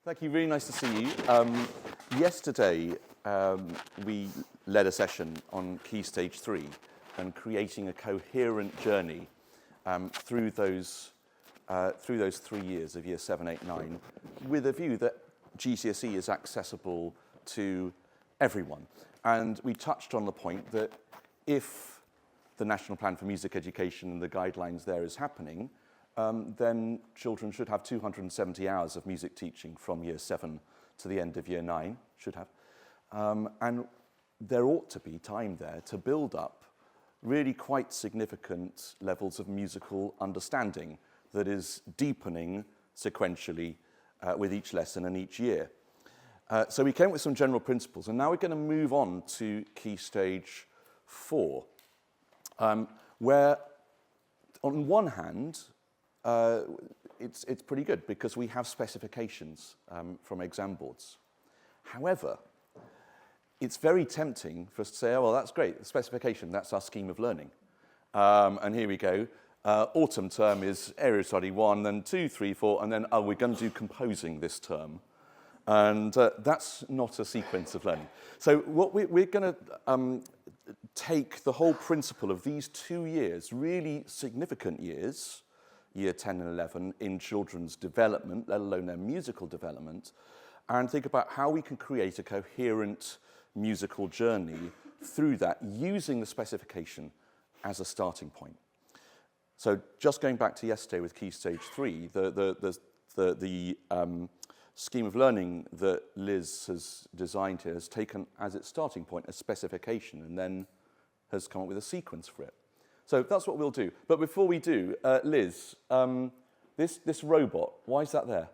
Thank you, really nice to see you. Yesterday, we led a session on Key Stage 3 and creating a coherent journey through those 3 years of Year 7, 8, 9, with a view that GCSE is accessible to everyone. And we touched on the point that if the National Plan for Music Education and the guidelines there is happening, then children should have 270 hours of music teaching from Year 7 to the end of Year 9, should have. And there ought to be time there to build up really quite significant levels of musical understanding that is deepening sequentially with each lesson and each year. So we came up with some general principles, and now we're going to move on to Key Stage 4, where on one hand, it's pretty good because we have specifications from exam boards. However, it's very tempting for us to say, oh, well, that's great, the specification, that's our scheme of learning. And here we go. Autumn term is area study 1, then 2, 3, 4, and then, oh, we're going to do composing this term. And that's not a sequence of learning. So what we're going to take the whole principle of these 2 years, really significant years, Year 10 and 11, in children's development, let alone their musical development, and think about how we can create a coherent musical journey through that, using the specification as a starting point. So just going back to yesterday with Key Stage 3, the scheme of learning that Liz has designed here has taken as its starting point a specification and then has come up with a sequence for it. So that's what we'll do. But before we do, Liz, this robot, why is that there?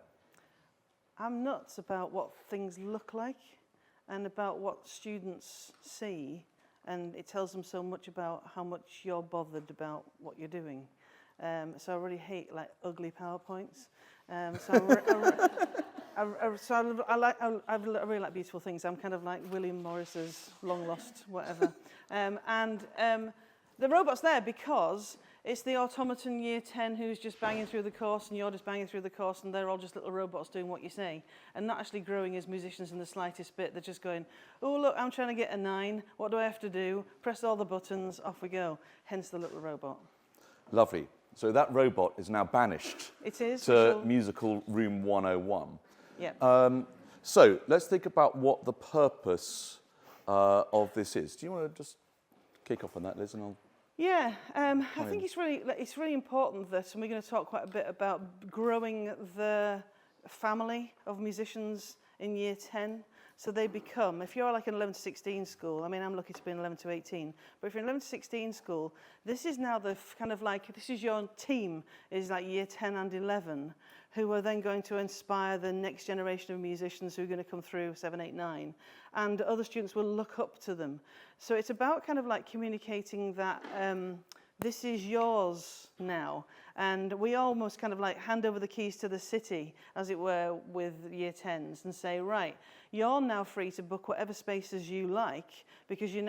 I'm nuts about what things look like and about what students see, and it tells them so much about how much you're bothered about what you're doing. So I really hate like ugly PowerPoints. I really like beautiful things. I'm kind of like William Morris's long lost whatever. The robot's there because it's the automaton Year 10 who's just banging through the course, and you're just banging through the course, and they're all just little robots doing what you say, and not actually growing as musicians in the slightest bit. They're just going, oh, look, I'm trying to get a 9. What do I have to do? Press all the buttons, off we go. Hence the little robot. Lovely. So that robot is now banished to Musical Room 101. Yeah. So let's think about what the purpose of this is. Do you want to just kick off on that, Liz, and I'll... Yeah, I think it's really important that, and we're going to talk quite a bit about growing the family of musicians in Year 10. So they become, if you're like an 11 to 16 school, I mean, I'm lucky to be in 11 to 18, but if you're in 11 to 16 school, this is now the kind of like, this is your team, is like Year 10 and 11, who are then going to inspire the next generation of musicians who are going to come through 7, 8, 9, and other students will look up to them. So it's about kind of like communicating that this is yours now. And we almost kind of like hand over the keys to the city, as it were, with Year 10s and say, right, you're now free to book whatever spaces you like, because you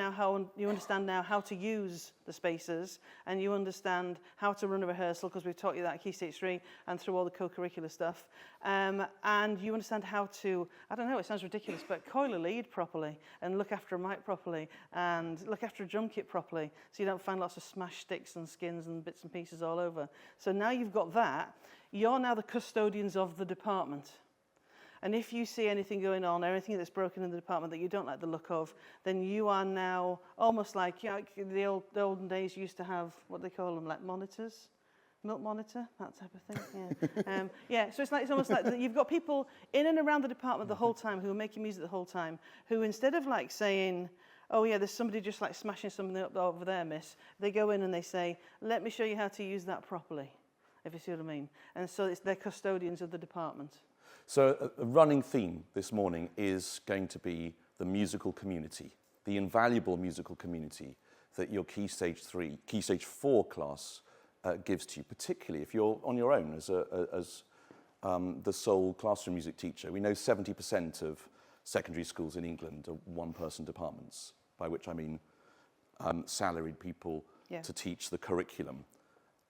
understand now how to use the spaces, and you understand how to run a rehearsal, because we've taught you that at Key Stage 3 and through all the co-curricular stuff. And you understand how to, I don't know, it sounds ridiculous, but coil a lead properly and look after a mic properly and look after a drum kit properly, so you don't find lots of smashed sticks and skins and bits and pieces all over. So now you've got that, you're now the custodians of the department. And if you see anything going on, or anything that's broken in the department that you don't like the look of, then you are now almost like, you know, the olden days used to have, what they call them, like monitors, milk monitor, that type of thing. Yeah. So it's almost like you've got people in and around the department the whole time who are making music the whole time, who instead of like saying, oh yeah, there's somebody just like smashing something up over there, miss, they go in and they say, let me show you how to use that properly, if you see what I mean. And so they're custodians of the department. So a running theme this morning is going to be the musical community, the invaluable musical community that your Key Stage 4 class gives to you, particularly if you're on your own as the sole classroom music teacher. We know 70% of secondary schools in England are one-person departments, by which I mean salaried people to teach the curriculum.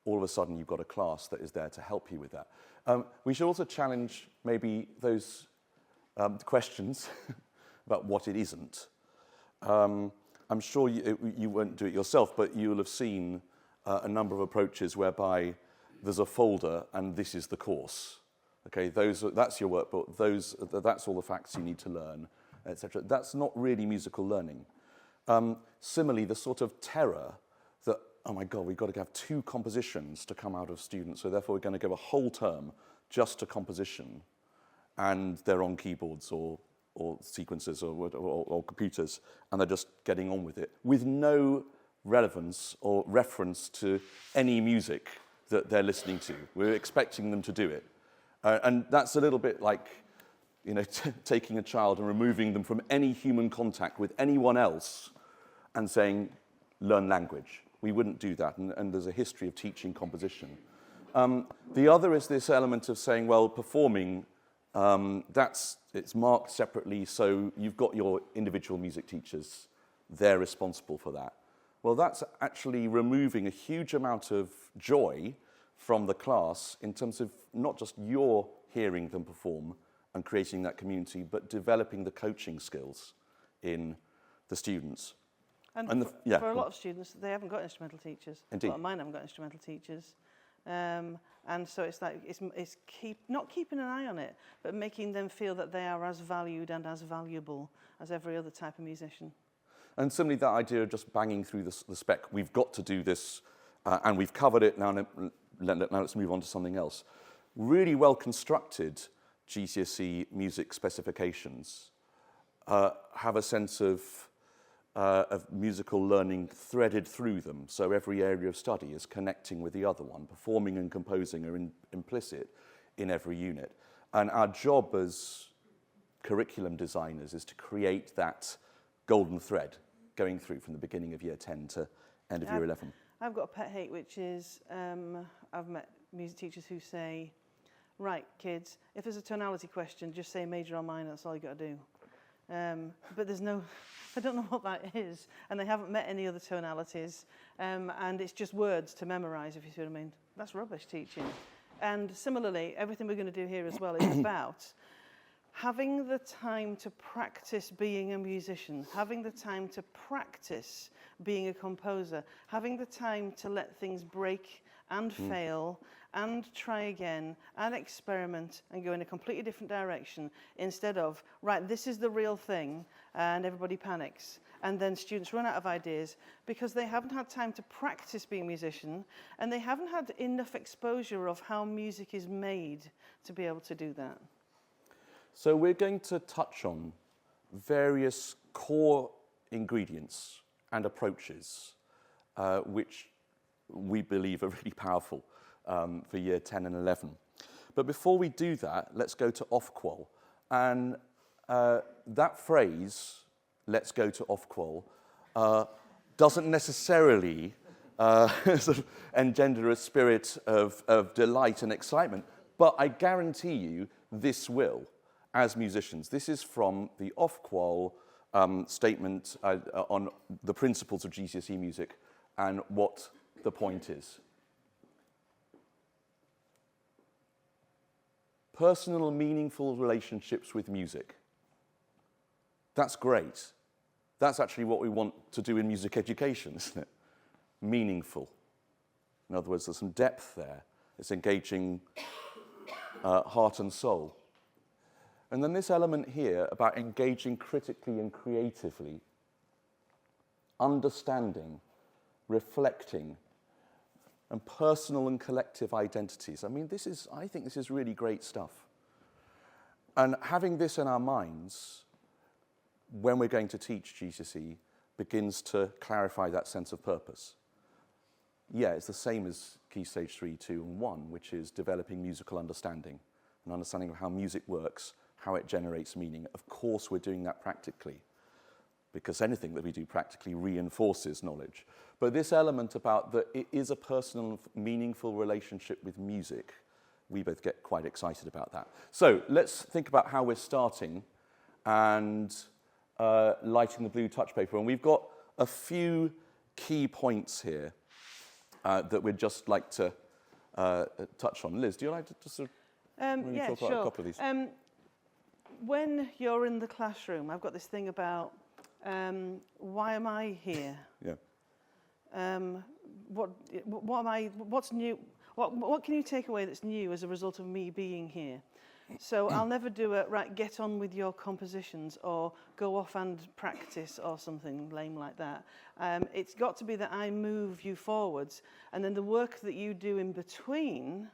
All of a sudden you've got a class that is there to help you with that. We should also challenge maybe those questions about what it isn't. I'm sure you won't do it yourself, but you'll have seen a number of approaches whereby there's a folder and this is the course. Okay, that's your workbook. That's all the facts you need to learn, etc. That's not really musical learning. Similarly, the sort of terror that, oh my God, we've got to have 2 compositions to come out of students, so therefore we're going to give a whole term just to composition, and they're on keyboards or sequencers or computers, and they're just getting on with it, with no relevance or reference to any music that they're listening to. We're expecting them to do it. And that's a little bit like, you know, taking a child and removing them from any human contact with anyone else and saying, learn language. We wouldn't do that, and there's a history of teaching composition. The other is this element of saying, well, performing, it's marked separately, so you've got your individual music teachers, they're responsible for that. Well, that's actually removing a huge amount of joy from the class in terms of not just you're hearing them perform and creating that community, but developing the coaching skills in the students. And for a lot of students, they haven't got instrumental teachers. Indeed. A lot of mine haven't got instrumental teachers. And so it's like it's not keeping an eye on it, but making them feel that they are as valued and as valuable as every other type of musician. And similarly, that idea of just banging through the spec, we've got to do this, and we've covered it, now let's move on to something else. Really well-constructed GCSE music specifications have a sense of musical learning threaded through them, so every area of study is connecting with the other one. Performing and composing are implicit in every unit. And our job as curriculum designers is to create that golden thread going through from the beginning of year 10 to end of year 11. I've got a pet hate, which is I've met music teachers who say, right, kids, if there's a tonality question, just say major or minor, that's all you got to do. But there's no, I don't know what that is, and they haven't met any other tonalities, and it's just words to memorise, if you see what I mean. That's rubbish teaching. And similarly, everything we're going to do here as well is about having the time to practice being a musician, having the time to practice being a composer, having the time to let things break and fail and try again and experiment and go in a completely different direction, instead of, right, this is the real thing, and everybody panics. And then students run out of ideas because they haven't had time to practice being a musician, and they haven't had enough exposure of how music is made to be able to do that. So we're going to touch on various core ingredients and approaches which we believe are really powerful for year 10 and 11. But before we do that, let's go to off-qual. And that phrase, let's go to off-qual, doesn't necessarily sort of engender a spirit of delight and excitement, but I guarantee you this will, as musicians. This is from the off-qual statement on the principles of GCSE music and what the point is. Personal, meaningful relationships with music. That's great. That's actually what we want to do in music education, isn't it? Meaningful. In other words, there's some depth there. It's engaging heart and soul. And then this element here about engaging critically and creatively, understanding, reflecting, and personal and collective identities. I mean, I think this is really great stuff. And having this in our minds when we're going to teach GCSE begins to clarify that sense of purpose. Yeah, it's the same as Key Stage 3, 2, and 1, which is developing musical understanding, an understanding of how music works, how it generates meaning. Of course, we're doing that practically, because anything that we do practically reinforces knowledge. But this element about that it is a personal, meaningful relationship with music, we both get quite excited about that. So let's think about how we're starting and lighting the blue touch paper. And we've got a few key points here that we'd just like to touch on. Liz, do you like to just sort of yeah, talk about sure. a couple of these? when you're in the classroom, I've got this thing about why am I here? Yeah. What's new? What can you take away that's new as a result of me being here? So I'll never do it, right, get on with your compositions or go off and practice or something lame like that. It's got to be that I move you forwards, and then the work that you do in between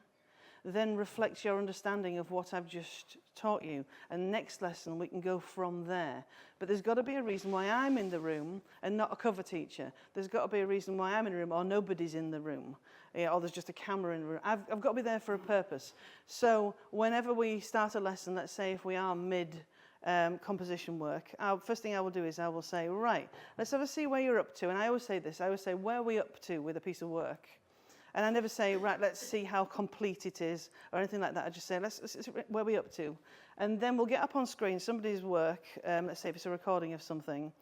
then reflects your understanding of what I've just taught you. And next lesson, we can go from there. But there's got to be a reason why I'm in the room and not a cover teacher. There's got to be a reason why I'm in the room or nobody's in the room. Or there's just a camera in the room. I've got to be there for a purpose. So whenever we start a lesson, let's say if we are mid composition work, first thing I will do is I will say, right, let's have a see where you're up to. And I always say this, where are we up to with a piece of work? And I never say, right, let's see how complete it is or anything like that. I just say, let's where are we up to? And then we'll get up on screen somebody's work, let's say if it's a recording of something,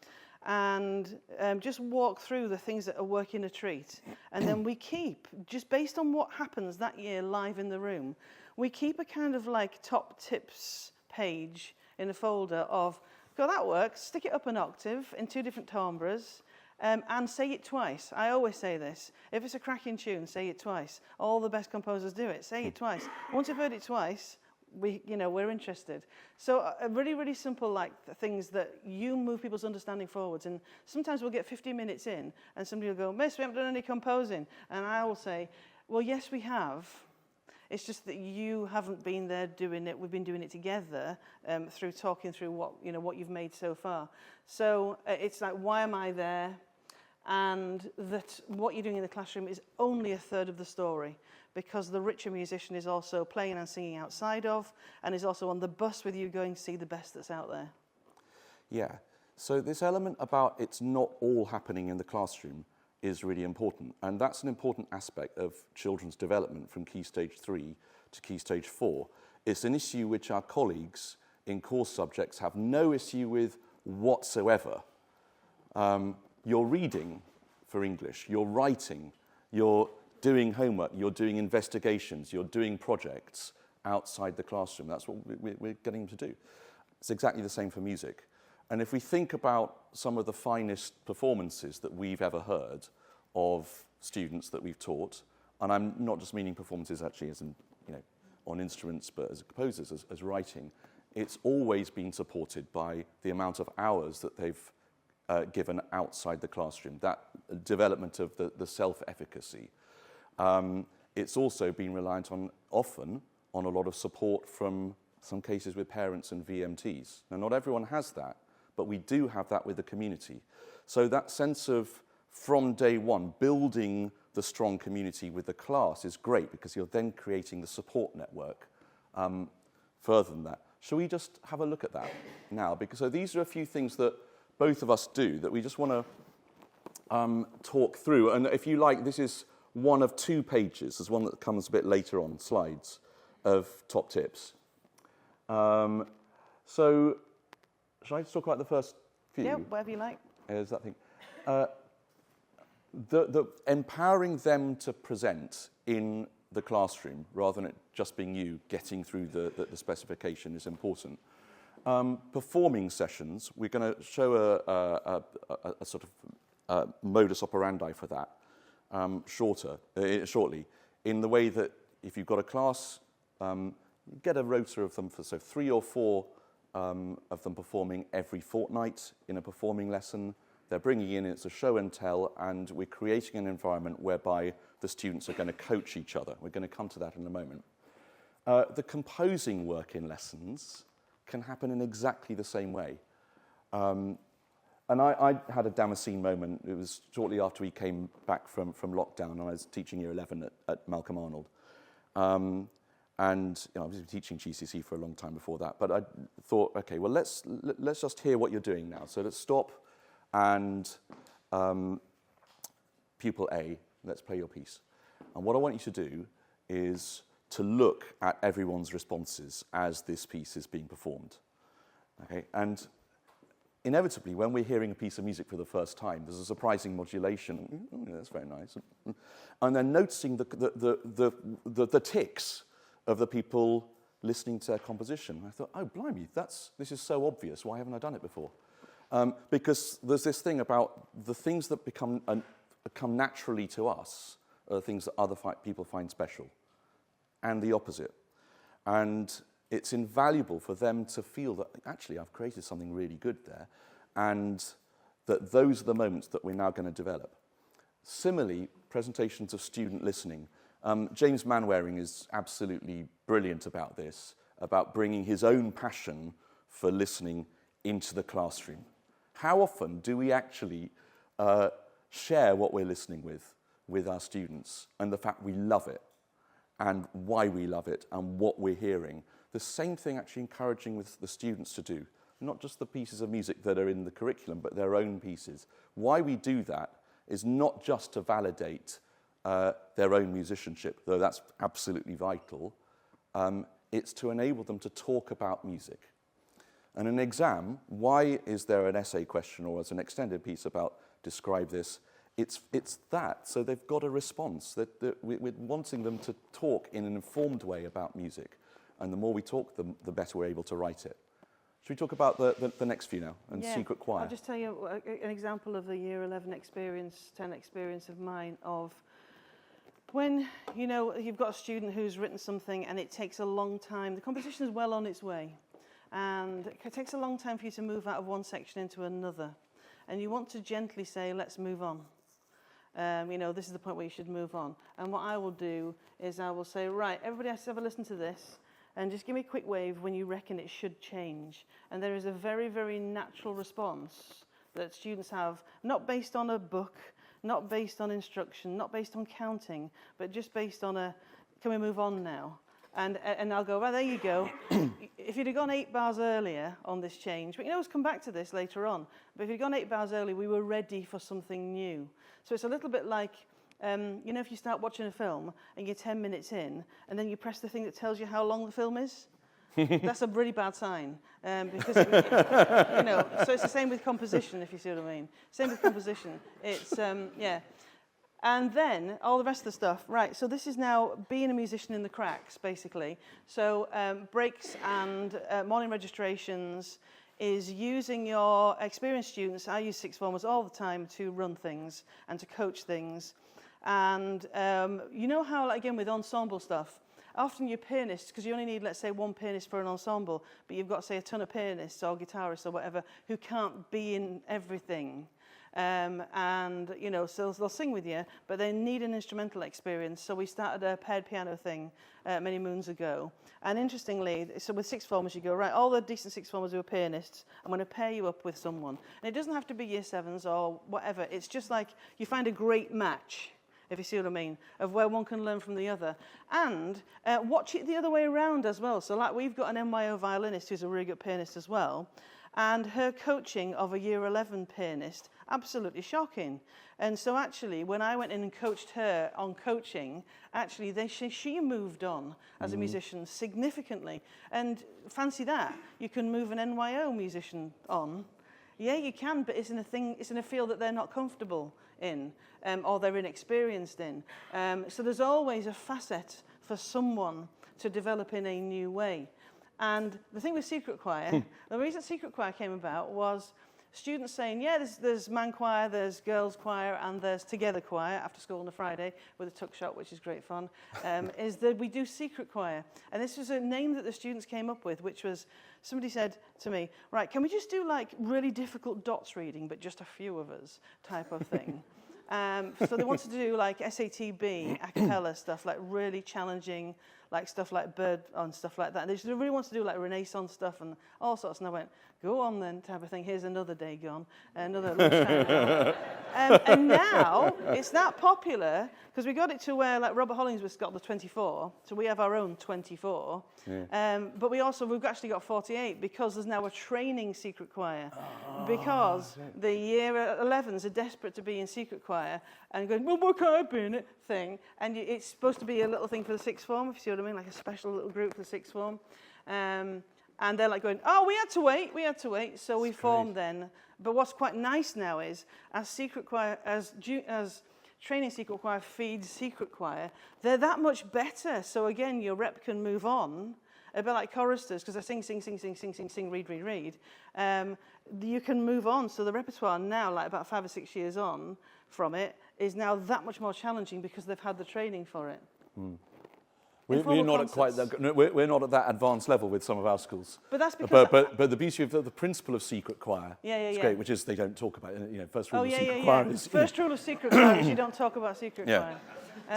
and just walk through the things that are working a treat. And then we keep, just based on what happens that year live in the room, we keep a kind of like top tips page in a folder of, go, that works, stick it up an octave in 2 different timbres, and say it twice. I always say this. If it's a cracking tune, say it twice. All the best composers do it. Say it twice. Once you've heard it twice, we're interested. So really, really simple, like things that you move people's understanding forwards. And sometimes we'll get 15 minutes in, and somebody will go, Miss, we haven't done any composing. And I will say, well, yes, we have. It's just that you haven't been there doing it. We've been doing it together through talking through what you've made so far. So it's like, why am I there? And that what you're doing in the classroom is only a third of the story, because the richer musician is also playing and singing outside of, and is also on the bus with you going to see the best that's out there. Yeah. So this element about it's not all happening in the classroom is really important. And that's an important aspect of children's development from Key Stage 3 to Key Stage 4. It's an issue which our colleagues in core subjects have no issue with whatsoever. You're reading for English, you're writing, you're doing homework, you're doing investigations, you're doing projects outside the classroom. That's what we're getting them to do. It's exactly the same for music. And if we think about some of the finest performances that we've ever heard of students that we've taught, and I'm not just meaning performances actually as in, on instruments, but as composers, as writing, it's always been supported by the amount of hours that they've given outside the classroom, that development of the self-efficacy. It's also been reliant often on a lot of support from some cases with parents and VMTs. Now, not everyone has that, but we do have that with the community. So that sense of, from day one, building the strong community with the class is great, because you're then creating the support network further than that. Shall we just have a look at that now? Because so these are a few things that both of us do that we just want to talk through. And if you like, this is one of 2 pages. There's one that comes a bit later on, slides, of top tips. So shall I just talk about the first few? Yeah, whatever you like. Is that thing. The empowering them to present in the classroom, rather than it just being you getting through the specification, is important. Performing sessions, we're going to show a sort of modus operandi for that shortly, in the way that if you've got a class, you get a rota of them, so 3 or 4 of them performing every fortnight in a performing lesson. They're bringing in, it's a show and tell, and we're creating an environment whereby the students are going to coach each other. We're going to come to that in a moment. The composing work in lessons can happen in exactly the same way. And I had a Damascene moment. It was shortly after we came back from lockdown, and I was teaching year 11 at Malcolm Arnold. And I was teaching GCSE for a long time before that. But I thought, okay, well, let's just hear what you're doing now. So let's stop and pupil A, let's play your piece. And what I want you to do is to look at everyone's responses as this piece is being performed. Okay? And inevitably, when we're hearing a piece of music for the first time, there's a surprising modulation. That's very nice. And then noticing the ticks of the people listening to their composition. I thought, oh, blimey, this is so obvious. Why haven't I done it before? Because there's this thing about the things that come naturally to us are things that other people find special, and the opposite. And it's invaluable for them to feel that, actually, I've created something really good there, and that those are the moments that we're now going to develop. Similarly, presentations of student listening. James Manwaring is absolutely brilliant about this, about bringing his own passion for listening into the classroom. How often do we actually share what we're listening with our students, and the fact we love it, and why we love it, and what we're hearing? The same thing actually encouraging with the students to do, not just the pieces of music that are in the curriculum, but their own pieces. Why we do that is not just to validate their own musicianship, though that's absolutely vital. It's to enable them to talk about music. And an exam, why is there an essay question or as an extended piece about describe this? It's that, so they've got a response. We're wanting them to talk in an informed way about music. And the more we talk, the better we're able to write it. Should we talk about the next few now, and secret choir? I'll just tell you an example of the Year 11 experience, 10 experience of mine of when, you've got a student who's written something and it takes a long time. The competition is well on its way. And it takes a long time for you to move out of one section into another. And you want to gently say, let's move on. This is the point where you should move on. And what I will do is I will say, right, everybody has to have a listen to this. And just give me a quick wave when you reckon it should change. And there is a very, very natural response that students have, not based on a book, not based on instruction, not based on counting, but just based on can we move on now? And I'll go, well, there you go. If you'd have gone 8 bars earlier on this change, but let's come back to this later on. But if you'd gone 8 bars early, we were ready for something new. So it's a little bit like, if you start watching a film and you're 10 minutes in, and then you press the thing that tells you how long the film is, that's a really bad sign. Because, so it's the same with composition, if you see what I mean. Same with composition. It's, And then all the rest of the stuff, right, so this is now being a musician in the cracks, basically. So breaks and morning registrations is using your experienced students. I use sixth formers all the time to run things and to coach things. And you know how, again, with ensemble stuff, often you're pianists, because you only need, let's say, one pianist for an ensemble, but you've got, say, a ton of pianists or guitarists or whatever who can't be in everything. So they'll sing with you, but they need an instrumental experience. So we started a paired piano thing many moons ago. And interestingly, so with sixth formers, you go, right, all the decent sixth formers who are pianists, I'm going to pair you up with someone. And it doesn't have to be year sevens or whatever. It's just like you find a great match, if you see what I mean, of where one can learn from the other. And watch it the other way around as well. So like we've got an MYO violinist who's a really good pianist as well. And her coaching of a year 11 pianist, absolutely shocking. And so actually, when I went in and coached her on coaching, actually she moved on as a musician significantly. And fancy that, you can move an NYO musician on. Yeah, you can, but it's in a field that they're not comfortable in, or they're inexperienced in. So there's always a facet for someone to develop in a new way. And the thing with secret choir, the reason secret choir came about was students saying, yeah, there's man choir, there's girls choir, and there's together choir after school on a Friday with a tuck shop, which is great fun, is that we do secret choir. And this was a name that the students came up with, which was, somebody said to me, right, can we just do like really difficult dots reading, but just a few of us type of thing? So they wanted to do like SATB, a cappella stuff, like really challenging, like stuff like Bird and stuff like that. They just really wanted to do like Renaissance stuff and all sorts. And I went, go on then, type of thing. Here's another day gone, another lunchtime gone. And now it's that popular because we got it to where like Robert Hollingsworth's got the 24, so we have our own 24. Yeah. But we've actually got 48 because there's now a training secret choir because the year 11s are desperate to be in secret choir and going, well, what can I be in it thing? And it's supposed to be a little thing for the sixth form, if you see what I mean, like a special little group for the sixth form. And they're like going, oh, we had to wait. So we formed then. But what's quite nice now is, as secret choir, as training secret choir feeds secret choir, they're that much better. So again, your rep can move on a bit like choristers, because they sing, read. You can move on. So the repertoire now, like about 5 or 6 years on from it, is now that much more challenging because they've had the training for it. We're not at quite that. No, we're not at that advanced level with some of our schools. But that's because. But the beauty of the principle of secret choir is great, which is they don't talk about it. You know, first rule of secret choir is. First rule of secret choir is you don't talk about secret choir.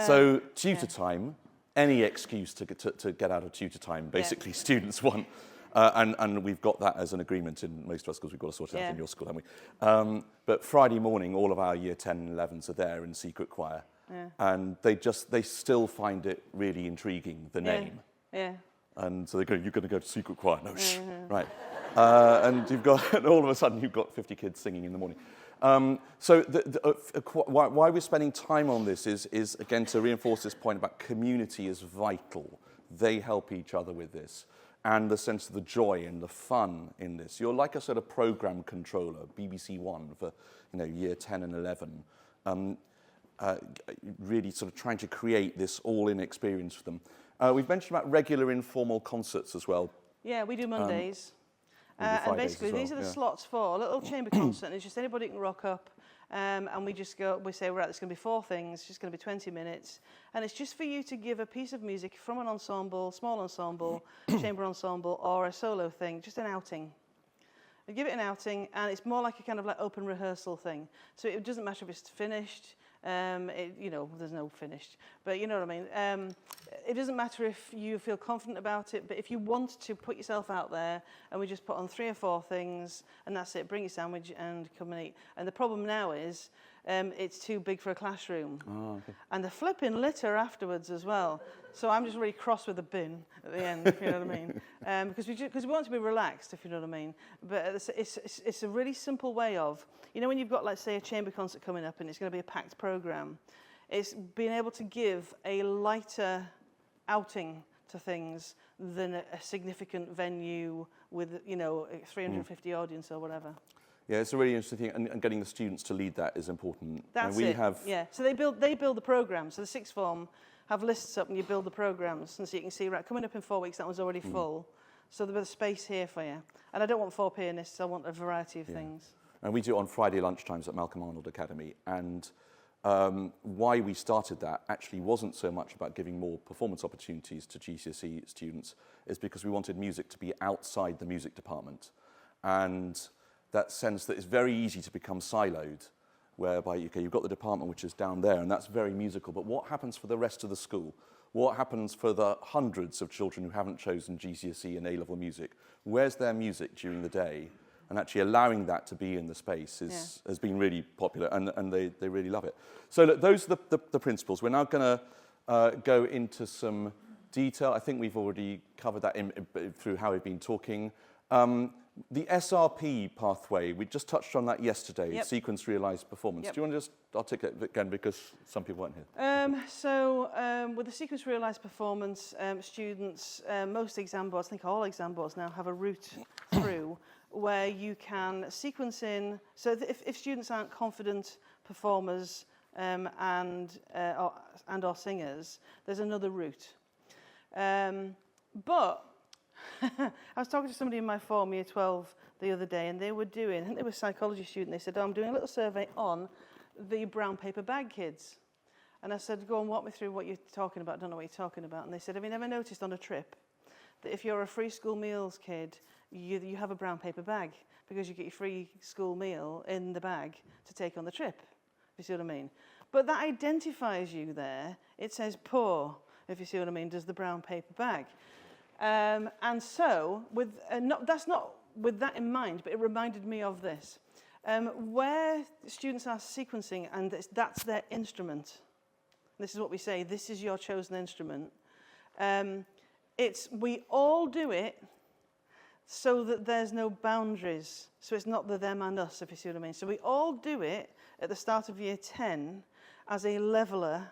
So tutor time, any excuse to get out of tutor time, basically students want. And we've got that as an agreement in most of our schools. We've got to sort it out in your school, haven't we? But Friday morning, all of our year 10 and 11s are there in secret choir. Yeah. And they still find it really intriguing, the name. Yeah. And so they go, you're going to go to secret choir? No, shh. Right. And all of a sudden you've got 50 kids singing in the morning. So why we're spending time on this is again, to reinforce this point about community is vital. They help each other with this. And the sense of the joy and the fun in this. You're like a sort of program controller, BBC One, for year 10 and 11. Really sort of trying to create this all-in experience for them. We've mentioned about regular informal concerts as well. Yeah, we do Mondays. And basically, these are the slots for a little chamber concert. And it's just anybody can rock up. And we say, right, there's going to be 4 things. It's just going to be 20 minutes. And it's just for you to give a piece of music from an ensemble, small ensemble, chamber ensemble, or a solo thing, just an outing. You give it an outing, and it's more like a kind of like open rehearsal thing. So it doesn't matter if it's finished. There's no finished, but you know what I mean. It doesn't matter if you feel confident about it, but if you want to put yourself out there, and we just put on 3 or 4 things, and that's it. Bring your sandwich and come and eat. And the problem now is it's too big for a classroom, and the flipping litter afterwards as well. So I'm just really cross with the bin at the end, if you know what I mean, because we want to be relaxed, if you know what I mean. But it's a really simple way of, when you've got, let's say, a chamber concert coming up and it's going to be a packed program, it's being able to give a lighter outing to things than a significant venue with, a 350 audience or whatever. Yeah, it's a really interesting thing, and getting the students to lead that is important. That's it. So they build the programs. So the sixth form have lists up, and you build the programs, and so you can see, right, coming up in 4 weeks, that one's already full. So there's a space here for you. And I don't want 4 pianists. I want a variety of things. And we do it on Friday lunchtimes at Malcolm Arnold Academy. And why we started that actually wasn't so much about giving more performance opportunities to GCSE students, is because we wanted music to be outside the music department. And that sense that it's very easy to become siloed, whereby you've got the department which is down there, and that's very musical, but what happens for the rest of the school? What happens for the hundreds of children who haven't chosen GCSE and A-level music? Where's their music during the day? And actually allowing that to be in the space has been really popular, and they really love it. So look, those are the principles. We're now going to go into some detail. I think we've already covered that through how we've been talking. The SRP pathway, we just touched on that yesterday, sequence realized performance. Do you want to just articulate it again, because some people weren't here? With the sequence realized performance, students, most exam boards, I think all exam boards now have a route through where you can sequence in. So if students aren't confident performers or singers, there's another route. But I was talking to somebody in my form, year 12, the other day, and they were doing, I think they were a psychology student, they said, I'm doing a little survey on the brown paper bag kids. And I said, go and walk me through what you're talking about. I don't know what you're talking about. And they said, have you never noticed on a trip that if you're a free school meals kid, you have a brown paper bag because you get your free school meal in the bag to take on the trip, if you see what I mean. But that identifies you there. It says poor, if you see what I mean, does the brown paper bag. And so, that's not with that in mind, but it reminded me of this. Where students are sequencing, and that's their instrument, this is what we say, this is your chosen instrument, we all do it so that there's no boundaries. So it's not the them and us, if you see what I mean. So we all do it at the start of year 10 as a leveler.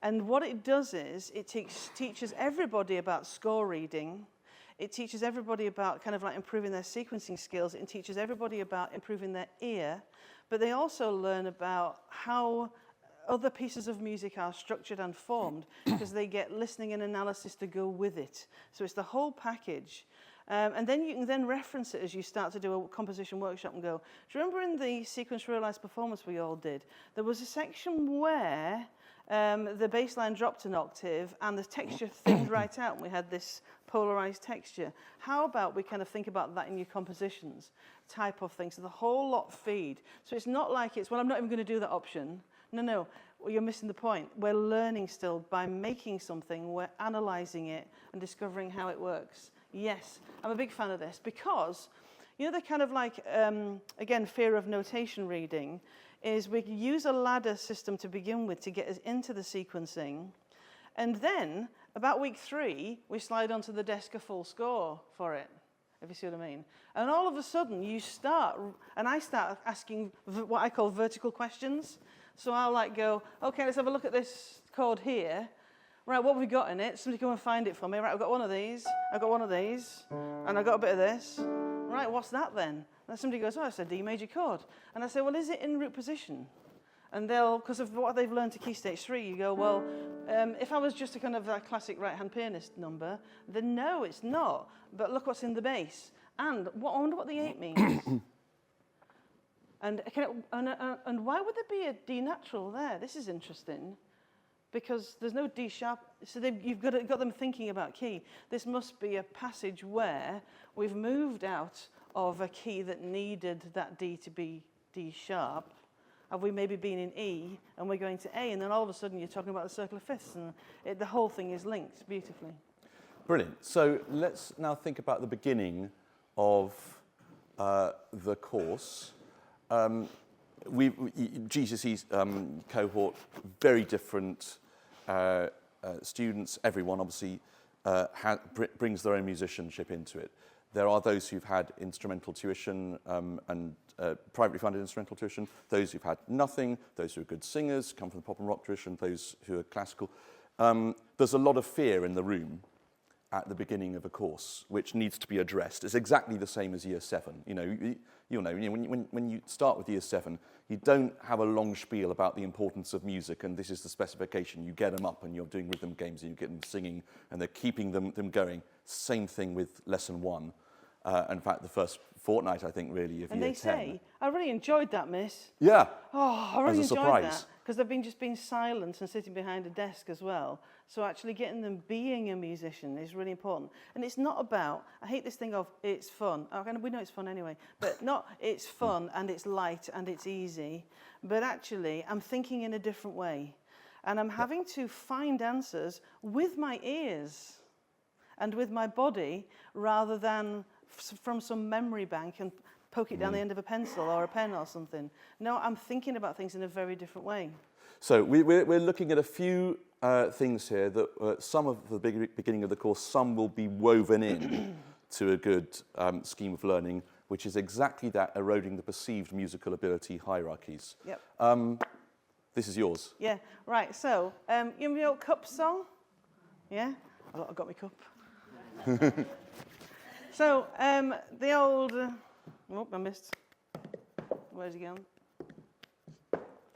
And what it does is it teaches everybody about score reading. It teaches everybody about kind of like improving their sequencing skills. It teaches everybody about improving their ear. But they also learn about how other pieces of music are structured and formed because they get listening and analysis to go with it. So it's the whole package. And then you can then reference it as you start to do a composition workshop and go, do you remember in the sequence realized performance we all did, there was a section where the bass line dropped an octave and the texture thinned right out and we had this polarized texture. How about we kind of think about that in your compositions type of thing? So the whole lot feed. So it's not like it's, well, I'm not even going to do that option. No, well, you're missing the point. We're learning still by making something, we're analyzing it and discovering how it works. Yes, I'm a big fan of this because, you know, the kind of like, again, fear of notation reading is we use a ladder system to begin with to get us into the sequencing. And then, about week 3, we slide onto the desk a full score for it, if you see what I mean. And all of a sudden, you start, and I start asking what I call vertical questions. So I'll like go, okay, let's have a look at this chord here. Right, what have we got in it? Somebody come and find it for me. Right, I've got one of these, I've got one of these, and I've got a bit of this. Right, what's that then? And somebody goes, oh, it's a D major chord. And I say, well, is it in root position? And they'll, because of what they've learned to key stage 3, you go, well, if I was just a kind of a classic right-hand pianist number, then no, it's not. But look what's in the bass. And I wonder what the 8 means. And why would there be a D natural there? This is interesting. Because there's no D sharp, so you've got them thinking about key. This must be a passage where we've moved out of a key that needed that D to be D sharp. Have we maybe been in E, and we're going to A, and then all of a sudden you're talking about the circle of fifths, and the whole thing is linked beautifully. Brilliant. So let's now think about the beginning of the course. GCSE's cohort, very different students. Everyone obviously brings their own musicianship into it. There are those who've had instrumental tuition and privately funded instrumental tuition, those who've had nothing, those who are good singers, come from the pop and rock tradition, those who are classical. There's a lot of fear in the room at the beginning of a course, which needs to be addressed. It's exactly the same as Year 7. You'll know when you start with Year 7, you don't have a long spiel about the importance of music and this is the specification. You get them up and you're doing rhythm games and you get them singing and they're keeping them going. Same thing with Lesson 1. In fact, the first fortnight, I think, really, of Year 10. And they say, I really enjoyed that, miss. Yeah. Oh, I really enjoyed that. Because they've been just being silent and sitting behind a desk as well. So actually getting them being a musician is really important. And it's not about, I hate this thing of, it's fun. We know it's fun anyway. But not, it's fun and it's light and it's easy. But actually, I'm thinking in a different way. And I'm having to find answers with my ears and with my body rather than from some memory bank and poke it down the end of a pencil or a pen or something. No, I'm thinking about things in a very different way. So we're looking at a few things here that some of the beginning of the course, some will be woven in to a good scheme of learning, which is exactly that, eroding the perceived musical ability hierarchies. Yep. This is yours. Yeah, right. So, you know the old cup song? Yeah? I've got my cup. So, the old... oh, I missed. Where's he gone?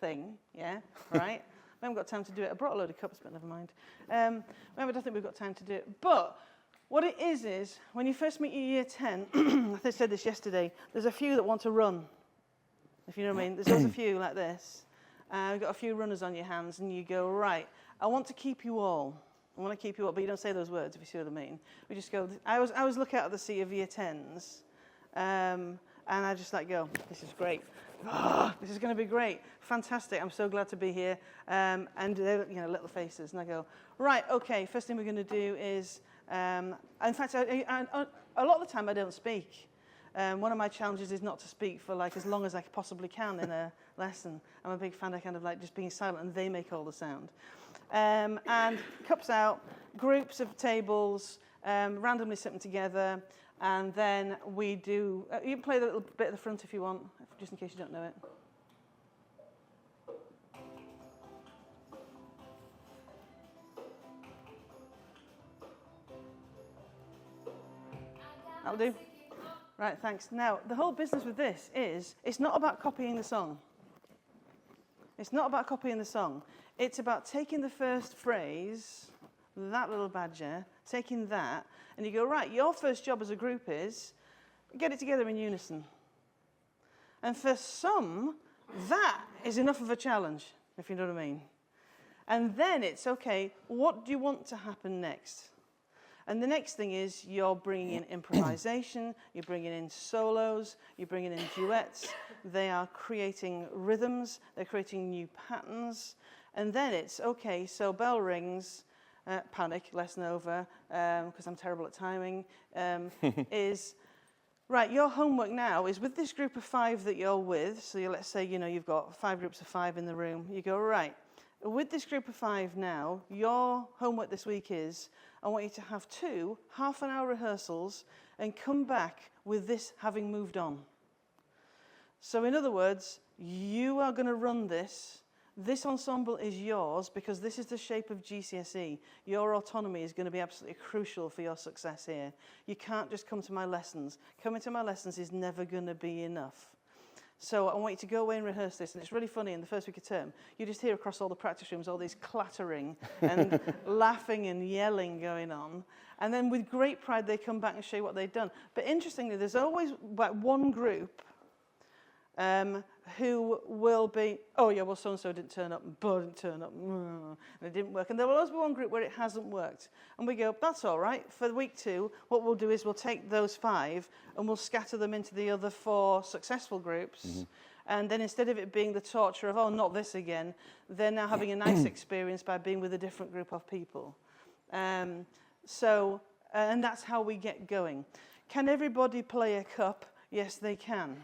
Thing, yeah, right. We haven't got time to do it. I brought a load of cups, but never mind. I don't think we've got time to do it. But what it is when you first meet your Year 10, I said this yesterday, there's a few that want to run, if you know what I mean. There's always a few like this. You've got a few runners on your hands, and you go, right, I want to keep you all. I want to keep you all, but you don't say those words, if you see what I mean. We just go, I always look out at the sea of Year 10s, and I just like go, this is great. Oh, this is going to be great. Fantastic. I'm so glad to be here. And they're, little faces. And I go, right, okay, first thing we're going to do is, in fact, a lot of the time I don't speak. One of my challenges is not to speak for like as long as I possibly can in a lesson. I'm a big fan of kind of like just being silent and they make all the sound. And cups out, groups of tables, randomly sit them together. And then we do, you can play the little bit at the front if you want, just in case you don't know it. That'll do. Right, thanks. Now, the whole business with this is, it's not about copying the song. It's not about copying the song. It's about taking the first phrase, that little badger, taking that, and you go, right, your first job as a group is get it together in unison. And for some, that is enough of a challenge, if you know what I mean. And then it's, okay, what do you want to happen next? And the next thing is you're bringing in improvisation, you're bringing in solos, you're bringing in duets. They are creating rhythms, they're creating new patterns. And then it's, okay, so bell rings, panic, lesson over, because I'm terrible at timing, is, right, your homework now is with this group of 5 that you're with. So let's say, you've got 5 groups of 5 in the room. You go, right, with this group of 5 now, your homework this week is, I want you to have 2 half-an-hour rehearsals and come back with this having moved on. So in other words, you are going to run this. This ensemble is yours because this is the shape of GCSE. Your autonomy is going to be absolutely crucial for your success here. You can't just come to my lessons. Coming to my lessons is never going to be enough. So I want you to go away and rehearse this. And it's really funny, in the first week of term, you just hear across all the practice rooms all these clattering and laughing and yelling going on. And then with great pride, they come back and show you what they've done. But interestingly, there's always about one group who will be, oh yeah, well, so-and-so didn't turn up, and Bo didn't turn up, and it didn't work. And there will always be one group where it hasn't worked. And we go, that's all right. For week 2, what we'll do is we'll take those 5 and we'll scatter them into the other 4 successful groups. Mm-hmm. And then instead of it being the torture of, oh, not this again, they're now having a nice experience by being with a different group of people. And that's how we get going. Can everybody play a cup? Yes, they can.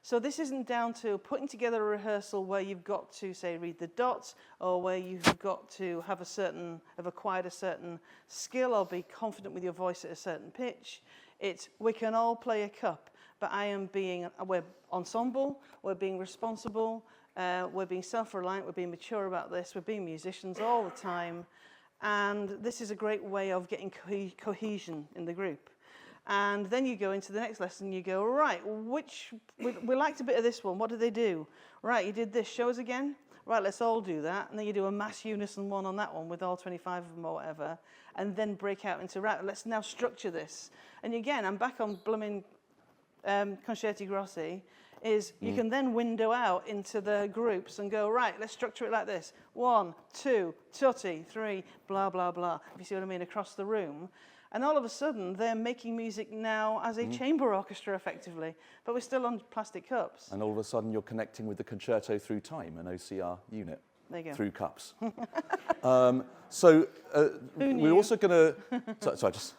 So this isn't down to putting together a rehearsal where you've got to, say, read the dots, or where you've got to have acquired a certain skill or be confident with your voice at a certain pitch. It's, we can all play a cup, but we're ensemble, we're being responsible, we're being self-reliant, we're being mature about this, we're being musicians all the time, and this is a great way of getting cohesion in the group. And then you go into the next lesson, you go, right, we liked a bit of this one, what did they do? Right, you did this, show us again? Right, let's all do that. And then you do a mass unison one on that one with all 25 of them or whatever, and then break out into, right, let's now structure this. And again, I'm back on blooming Concerti Grossi, you can then window out into the groups and go, right, let's structure it like this. 1, 2, tutti, 3, blah, blah, blah, if you see what I mean, across the room. And all of a sudden, they're making music now as a chamber orchestra, effectively, but we're still on plastic cups. And all of a sudden, you're connecting with the concerto through time, an OCR unit, there you go. Through cups. We're also going to... sorry, just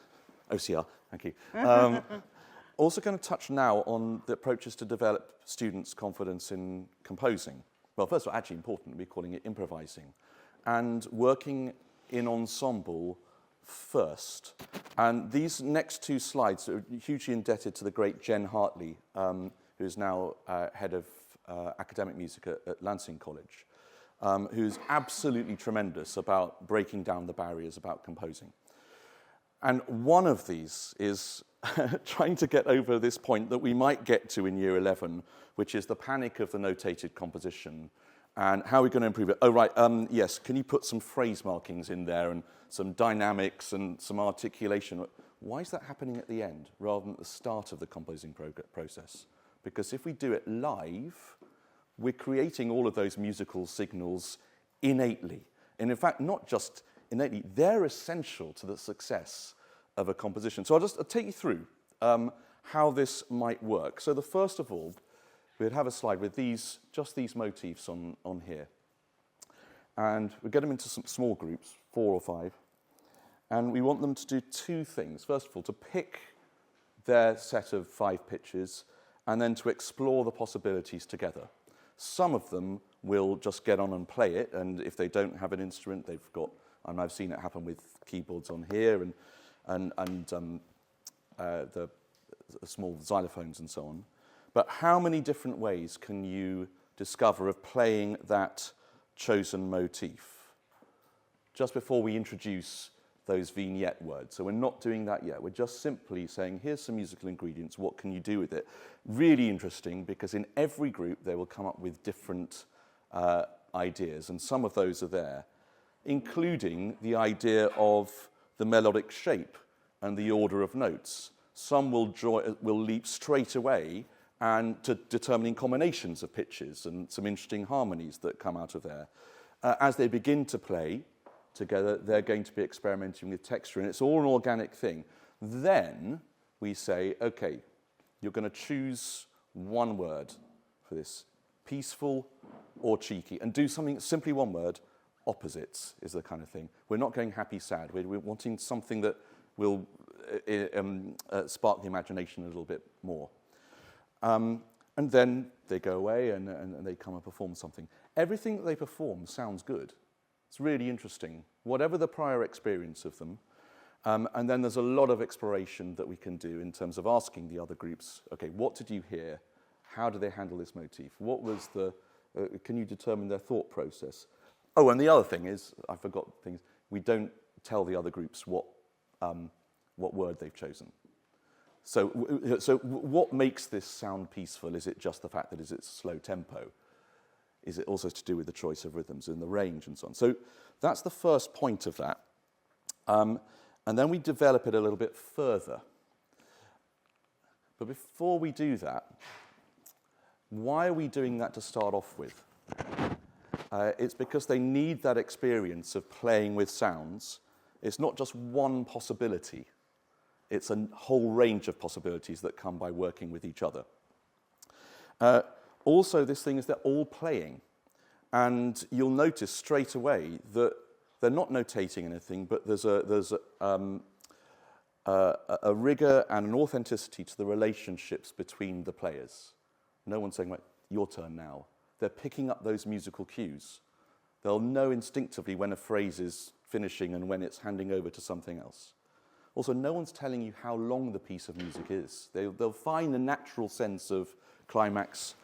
OCR, thank you. Also going to touch now on the approaches to develop students' confidence in composing. Well, first of all, actually important, we're calling it improvising. And working in ensemble first. And these next 2 slides are hugely indebted to the great Jen Hartley, who is now head of academic music at Lancing College, who's absolutely tremendous about breaking down the barriers about composing. And one of these is trying to get over this point that we might get to in year 11, which is the panic of the notated composition. And how are we going to improve it? Oh, right, yes, can you put some phrase markings in there and some dynamics and some articulation? Why is that happening at the end rather than at the start of the composing process? Because if we do it live, we're creating all of those musical signals innately. And in fact, not just innately, they're essential to the success of a composition. So I'll take you through how this might work. So the first of all, we'd have a slide with just these motifs on here. And we get them into some small groups, 4 or 5. And we want them to do 2 things. First of all, to pick their set of 5 pitches and then to explore the possibilities together. Some of them will just get on and play it, and if they don't have an instrument, they've got, and I've seen it happen with keyboards on here and the small xylophones and so on. But how many different ways can you discover of playing that chosen motif? Just before we introduce those vignette words. So we're not doing that yet. We're just simply saying, here's some musical ingredients, what can you do with it? Really interesting, because in every group they will come up with different ideas, and some of those are there, including the idea of the melodic shape and the order of notes. Some will leap straight away and to determining combinations of pitches and some interesting harmonies that come out of there. As they begin to play together, they're going to be experimenting with texture, and it's all an organic thing. Then we say, okay, you're going to choose one word for this, peaceful or cheeky, and do something, simply one word. Opposites is the kind of thing. We're not going happy, sad. We're wanting something that will spark the imagination a little bit more. And then they go away and they come and perform something. Everything that they perform sounds good. It's really interesting, whatever the prior experience of them. And then there's a lot of exploration that we can do in terms of asking the other groups, okay, what did you hear? How do they handle this motif? What was the, can you determine their thought process? Oh, and the other thing is, I forgot things, we don't tell the other groups what word they've chosen. So what makes this sound peaceful? Is it just the fact that it's slow tempo? Is it also to do with the choice of rhythms and the range and so on? So that's the first point of that. And then we develop it a little bit further. But before we do that, why are we doing that to start off with? It's because they need that experience of playing with sounds. It's not just one possibility. It's a whole range of possibilities that come by working with each other. Also, this thing is they're all playing. And you'll notice straight away that they're not notating anything, but there's a rigor and an authenticity to the relationships between the players. No one's saying, right, your turn now. They're picking up those musical cues. They'll know instinctively when a phrase is finishing and when it's handing over to something else. Also, no one's telling you how long the piece of music is. They'll find a natural sense of climax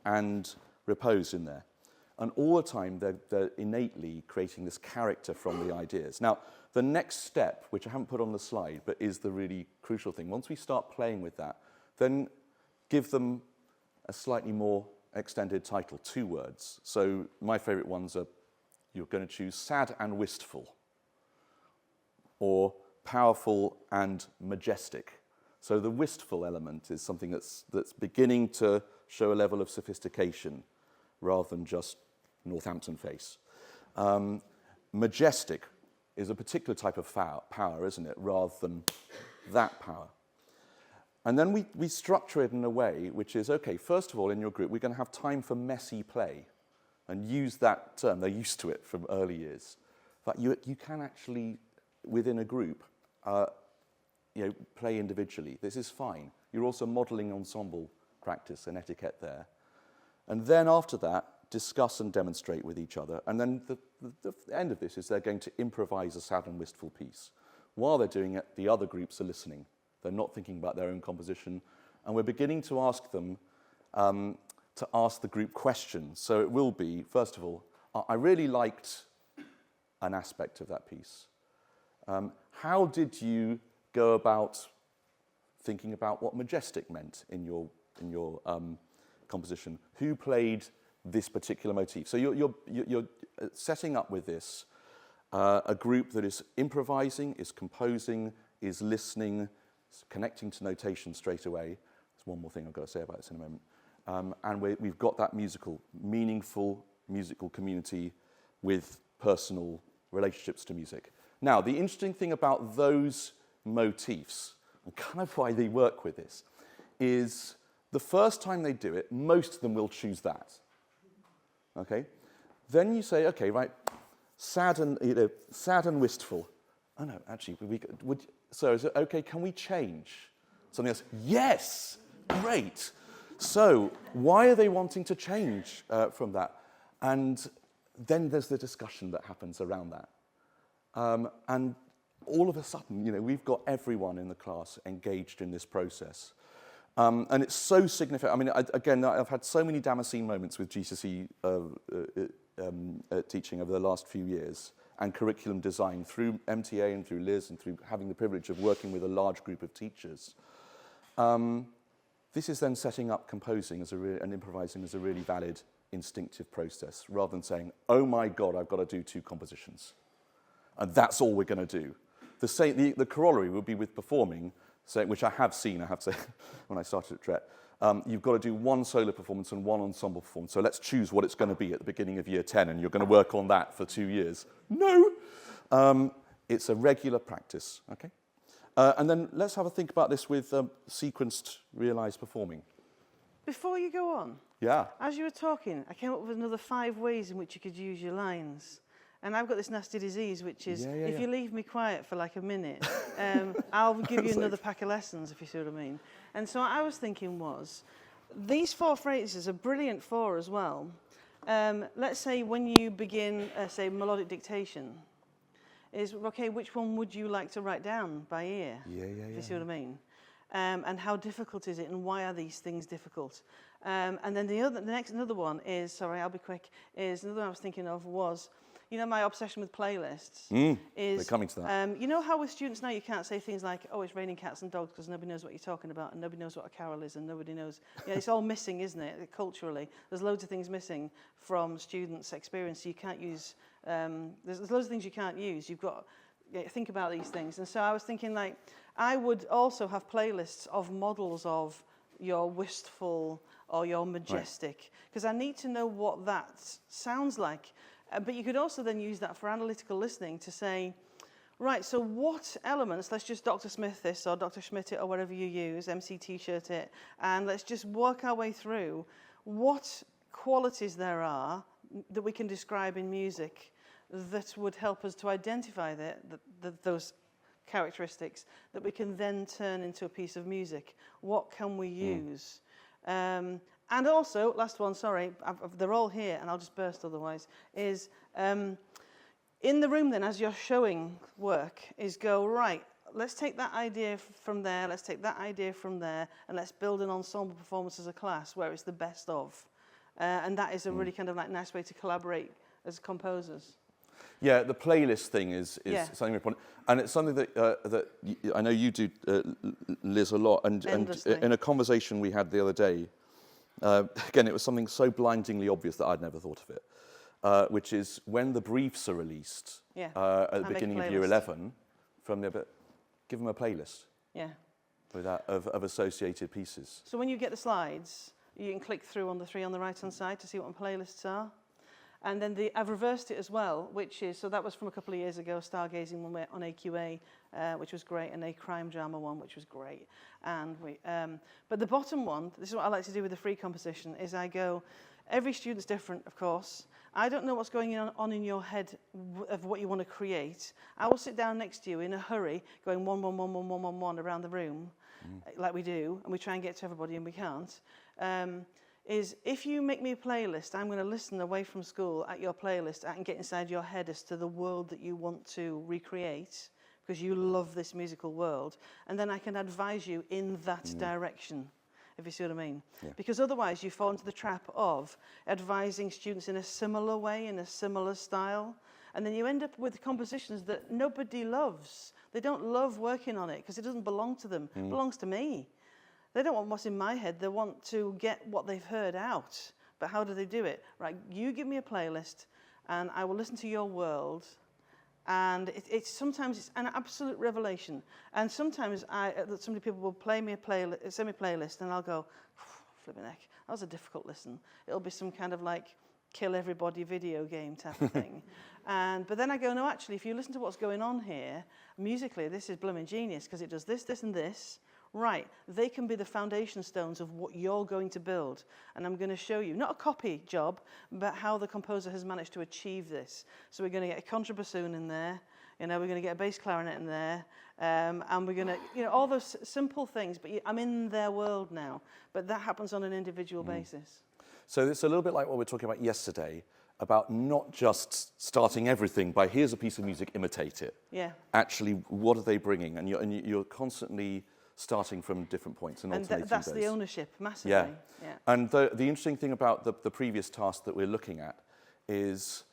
and repose in there. And all the time, they're innately creating this character from the ideas. Now, the next step, which I haven't put on the slide, but is the really crucial thing, once we start playing with that, then give them a slightly more extended title, 2 words. So my favorite ones are, you're going to choose sad and wistful, or powerful and majestic. So the wistful element is something that's beginning to show a level of sophistication rather than just Northampton face. Majestic is a particular type of power, isn't it, rather than that power. And then we structure it in a way which is, okay, first of all, in your group, we're going to have time for messy play and use that term. They're used to it from early years. But you can actually, within a group, play individually. This is fine. You're also modeling ensemble practice and etiquette there. And then after that, discuss and demonstrate with each other. And then the end of this is they're going to improvise a sad and wistful piece. While they're doing it, the other groups are listening. They're not thinking about their own composition. And we're beginning to ask them to ask the group questions. So it will be, first of all, I really liked an aspect of that piece. How did you go about thinking about what majestic meant in your composition? Who played this particular motif? So you're setting up with this a group that is improvising, is composing, is listening, is connecting to notation straight away. There's one more thing I've got to say about this in a moment. And we've got that meaningful musical community with personal relationships to music. Now, the interesting thing about those motifs, and kind of why they work with this, is the first time they do it, most of them will choose that. Okay? Then you say, okay, right, sad and wistful. Oh no, actually, so is it okay? Can we change something else? Yes, great. So why are they wanting to change from that? And then there's the discussion that happens around that. And all of a sudden, we've got everyone in the class engaged in this process. And it's so significant. I mean, I've had so many Damascene moments with GCSE teaching over the last few years, and curriculum design through MTA and through Liz and through having the privilege of working with a large group of teachers. This is then setting up composing and improvising as a really valid instinctive process, rather than saying, oh my God, I've got to do 2 compositions. And that's all we're going to do. The corollary would be with performing, which I have seen, I have to say, when I started at Tret. You've got to do 1 solo performance and 1 ensemble performance. So let's choose what it's going to be at the beginning of year 10, and you're going to work on that for 2 years. No! It's a regular practice, okay? And then let's have a think about this with sequenced, realized performing. Before you go on, Yeah. as you were talking, I came up with another 5 ways in which you could use your lines. And I've got this nasty disease, which is, if you leave me quiet for like a minute, I'll give you another pack of lessons, if you see what I mean. And so what I was thinking was, these 4 phrases are brilliant for as well. Let's say when you begin, say, melodic dictation, is, okay, which one would you like to write down by ear? If you see what I mean. And how difficult is it, and why are these things difficult? And then another one is, sorry, I'll be quick, is another one I was thinking of was, you know, my obsession with playlists is... We're coming to that. You know how with students now you can't say things like, oh, it's raining cats and dogs, because nobody knows what you're talking about, and nobody knows what a carol is, and nobody knows... Yeah, it's all missing, isn't it, culturally? There's loads of things missing from students' experience. You can't use... there's loads of things you can't use. You've got... Yeah, think about these things. And so I was thinking, like, I would also have playlists of models of your wistful or your majestic, because I need to know what that sounds like. But you could also then use that for analytical listening to say, right, so what elements, let's just Dr. Smith this or Dr. Schmidt it or whatever you use, MC T-shirt it, and let's just work our way through what qualities there are that we can describe in music that would help us to identify those characteristics that we can then turn into a piece of music. What can we use? And also, last one, sorry, they're all here and I'll just burst otherwise, is in the room then as you're showing work is go, right, let's take that idea from there, let's take that idea from there, and let's build an ensemble performance as a class where it's the best of. And that is a really kind of like nice way to collaborate as composers. Yeah, the playlist thing is something important, and it's something that I know you do, Liz, a lot. And in a conversation we had the other day, again, it was something so blindingly obvious that I'd never thought of it, which is when the briefs are released at the beginning of year 11, give them a playlist. Yeah. With that of associated pieces. So when you get the slides, you can click through on the 3 on the right-hand side to see what playlists are. And then I've reversed it as well, which is, so that was from a couple of years ago, Stargazing one on AQA, which was great, and a crime drama one, which was great. And but the bottom one, this is what I like to do with the free composition, is I go, every student's different, of course. I don't know what's going on in your head of what you want to create. I will sit down next to you in a hurry, going 1, 1, 1, 1, 1, 1, 1 around the room, like we do, and we try and get to everybody, and we can't. Is if you make me a playlist, I'm going to listen away from school at your playlist and get inside your head as to the world that you want to recreate, because you love this musical world, and then I can advise you in that direction, if you see what I mean. Yeah. Because otherwise you fall into the trap of advising students in a similar way, in a similar style, and then you end up with compositions that nobody loves. They don't love working on it because it doesn't belong to them. It belongs to me. They don't want what's in my head. They want to get what they've heard out. But how do they do it? Right, you give me a playlist, and I will listen to your world. And sometimes it's an absolute revelation. And sometimes people will play me send me a playlist, and I'll go, flipping heck, that was a difficult listen. It'll be some kind of like kill everybody video game type of thing. But then I go, no, actually, if you listen to what's going on here, musically, this is blooming genius, because it does this, this, and this. Right, they can be the foundation stones of what you're going to build. And I'm going to show you, not a copy job, but how the composer has managed to achieve this. So we're going to get a contrabassoon in there, we're going to get a bass clarinet in there, and we're going to, all those simple things, but I'm in their world now. But that happens on an individual basis. So it's a little bit like what we were talking about yesterday, about not just starting everything by here's a piece of music, imitate it. Yeah. Actually, what are they bringing? And you're constantly starting from different points and alternating that's those. The ownership, massively. Yeah. And the interesting thing about the previous task that we're looking at is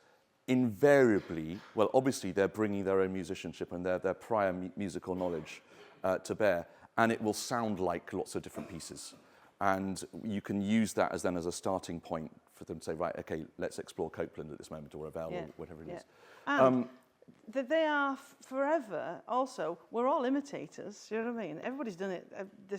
invariably, well, obviously they're bringing their own musicianship and their prior musical knowledge to bear, and it will sound like lots of different pieces. And you can use that as a starting point for them to say, right, okay, let's explore Copeland at this moment, or Ravel, or whatever it is. And that they are forever also, we're all imitators, you know what I mean? Everybody's done it,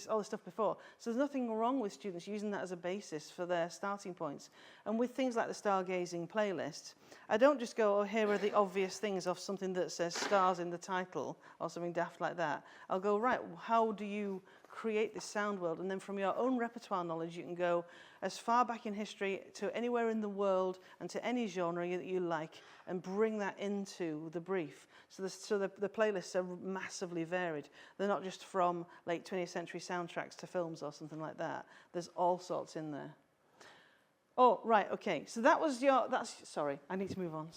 all this stuff before. So there's nothing wrong with students using that as a basis for their starting points. And with things like the stargazing playlist, I don't just go, oh, here are the obvious things of something that says stars in the title or something daft like that. I'll go, right, how do you create this sound world? And then from your own repertoire knowledge, you can go as far back in history to anywhere in the world and to any genre that you like and bring that into the brief. So the playlists are massively varied. They're not just from late 20th century soundtracks to films or something like that. There's all sorts in there. Oh, right, okay. So that was sorry, I need to move on.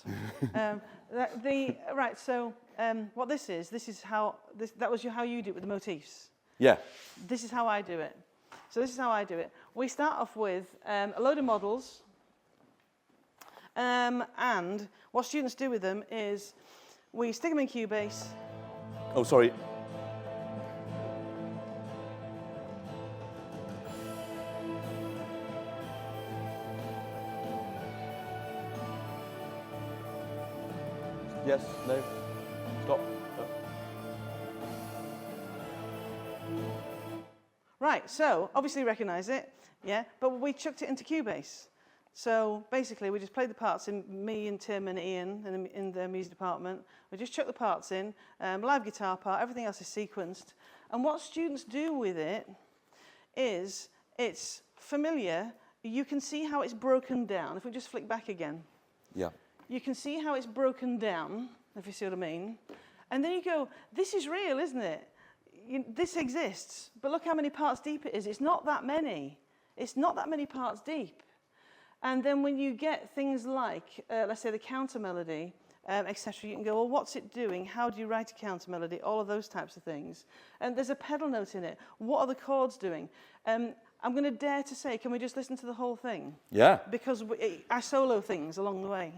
What this is how, that was how you do it with the motifs. Yeah. This is how I do it. So this is how I do it. We start off with a load of models, and what students do with them is we stick them in Cubase. Oh, sorry. Yes, no, stop. Right, so obviously recognize it, yeah, but we chucked it into Cubase. So basically we just played the parts in, me and Tim and Ian in the music department. We just chucked the parts in, live guitar part, everything else is sequenced. And what students do with it is, it's familiar, you can see how it's broken down. If we just flick back again. Yeah. You can see how it's broken down, if you see what I mean. And then you go, this is real, isn't it? This exists, but look how many parts deep it is. It's not that many. It's not that many parts deep. And then when you get things like, let's say the counter melody, etc., you can go, well, what's it doing? How do you write a counter melody? All of those types of things. And there's a pedal note in it. What are the chords doing? I'm going to dare to say, can we just listen to the whole thing? Yeah. Because I solo things along the way.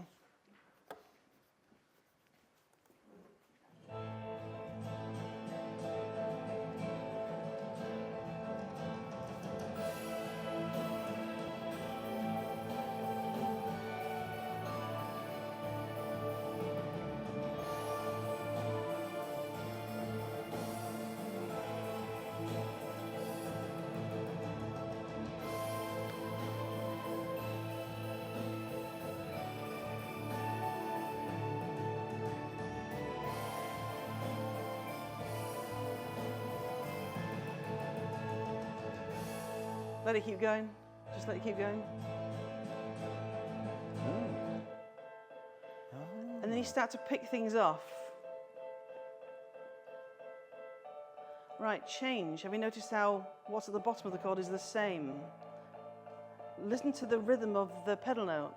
Let it keep going. Just let it keep going. And then you start to pick things off. Right, change. Have you noticed how what's at the bottom of the chord is the same? Listen to the rhythm of the pedal note.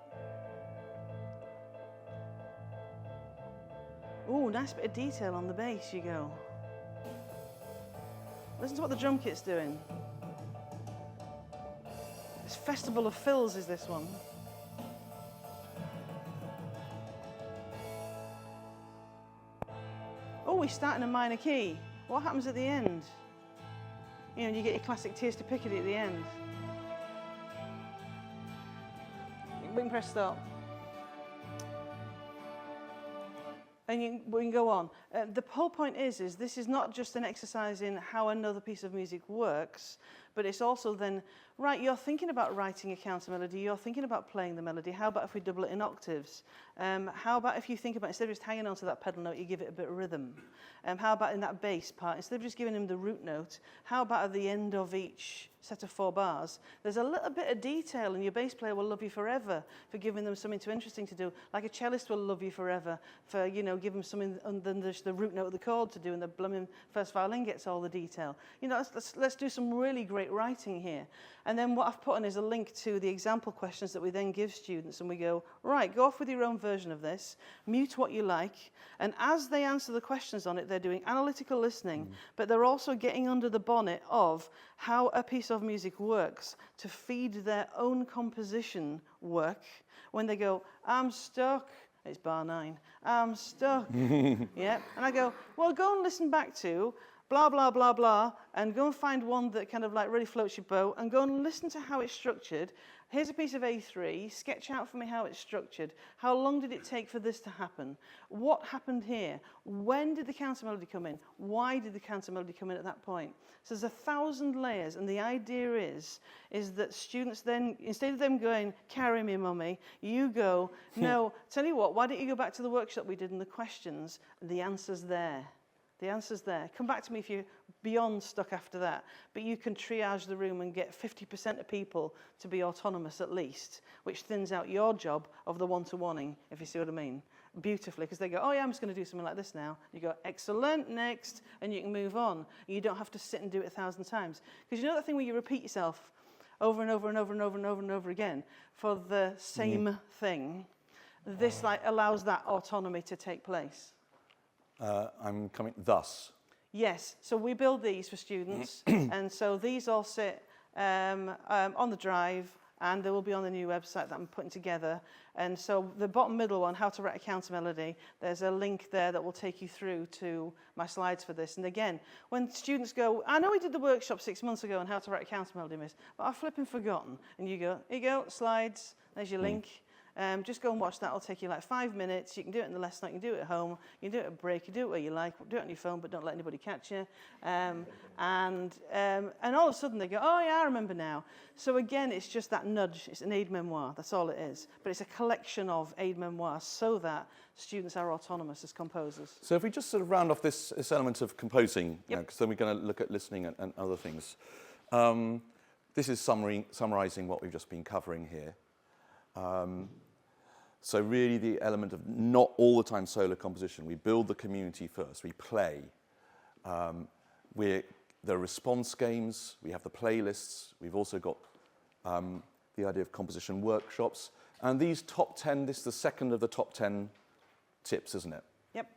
Ooh, nice bit of detail on the bass, you go. Listen to what the drum kit's doing. This Festival of Fills is this one. Oh, we start in a minor key. What happens at the end? You know, you get your classic Tears to Piccadilly at the end. We can press stop. And we can go on. The whole point is this is not just an exercise in how another piece of music works, but it's also then, right, you're thinking about writing a counter melody, you're thinking about playing the melody, how about if we double it in octaves? How about if you think about, instead of just hanging on to that pedal note, you give it a bit of rhythm? How about in that bass part, instead of just giving him the root note, how about at the end of each set of 4 bars, there's a little bit of detail, and your bass player will love you forever for giving them something too interesting to do, like a cellist will love you forever for, you know, give them something than just the root note of the chord to do, and the blooming first violin gets all the detail. You know, let's do some really great writing here. And then what I've put in is a link to the example questions that we then give students, and we go, right, go off with your own version of this, mute what you like, and as they answer the questions on it, they're doing analytical listening, but they're also getting under the bonnet of how a piece of music works to feed their own composition work. When they go, I'm stuck, it's bar 9, I'm stuck. Yeah, and I go, well, go and listen back to blah, blah, blah, blah, and go and find one that kind of like really floats your boat and go and listen to how it's structured. Here's a piece of A3, sketch out for me how it's structured. How long did it take for this to happen? What happened here? When did the counter melody come in? Why did the counter melody come in at that point? So there's 1,000 layers, and the idea is that students then, instead of them going, carry me, mummy, you go, no, tell you what, why don't you go back to the workshop we did and the questions, and the answer's there. The answer's there. Come back to me if you're beyond stuck after that. But you can triage the room and get 50% of people to be autonomous at least, which thins out your job of the one-to-oneing, if you see what I mean, beautifully. Because they go, oh, yeah, I'm just going to do something like this now. You go, excellent, next, and you can move on. And you don't have to sit and do it 1,000 times. Because you know that thing where you repeat yourself over and over and over and over and over and over again for the same thing? This like allows that autonomy to take place. I'm coming thus. Yes, so we build these for students, and so these all sit on the drive, and they will be on the new website that I'm putting together. And so the bottom middle one, how to write a counter melody, there's a link there that will take you through to my slides for this. And again, when students go, I know we did the workshop 6 months ago on how to write a counter melody, miss, but I've flipping forgotten. And you go, here you go, slides, there's your link. Just go and watch that. It'll take you like 5 minutes. You can do it in the lesson. You can do it at home. You can do it at a break. You do it where you like. Do it on your phone, but don't let anybody catch you. And all of a sudden they go, oh, yeah, I remember now. So again, it's just that nudge. It's an aid memoir. That's all it is. But it's a collection of aid memoirs so that students are autonomous as composers. So if we just sort of round off this element of composing, because then we're going to look at listening and other things. This is summarising what we've just been covering here. So really the element of not all the time solo composition. We build the community first. We play. There are response games. We have the playlists. We've also got the idea of composition workshops. And these top 10, this is the second of the top 10 tips, isn't it? Yep.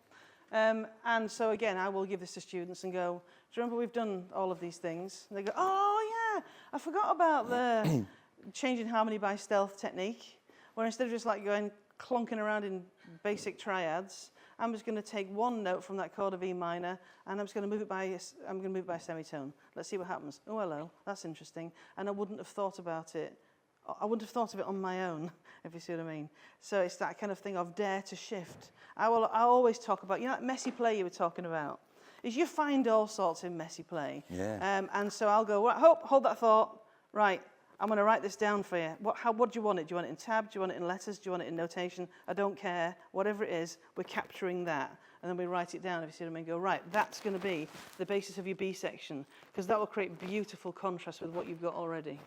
And so again, I will give this to students and go, do you remember we've done all of these things? And they go, oh yeah, I forgot about the changing harmony by stealth technique. Where instead of just like going clonking around in basic triads, I'm just going to take one note from that chord of E minor, and I'm just going to move it by a semitone. Let's see what happens. Oh, hello, that's interesting. And I wouldn't have thought about it. I wouldn't have thought of it on my own, if you see what I mean. So it's that kind of thing of dare to shift. I always talk about, you know, that messy play you were talking about. Is you find all sorts in messy play. Yeah. And so I'll go, right, hold that thought. Right. I'm going to write this down for you. What do you want it? Do you want it in tab? Do you want it in letters? Do you want it in notation? I don't care. Whatever it is, we're capturing that. And then we write it down, if you see what I mean. Go, right, that's going to be the basis of your B section, because that will create beautiful contrast with what you've got already.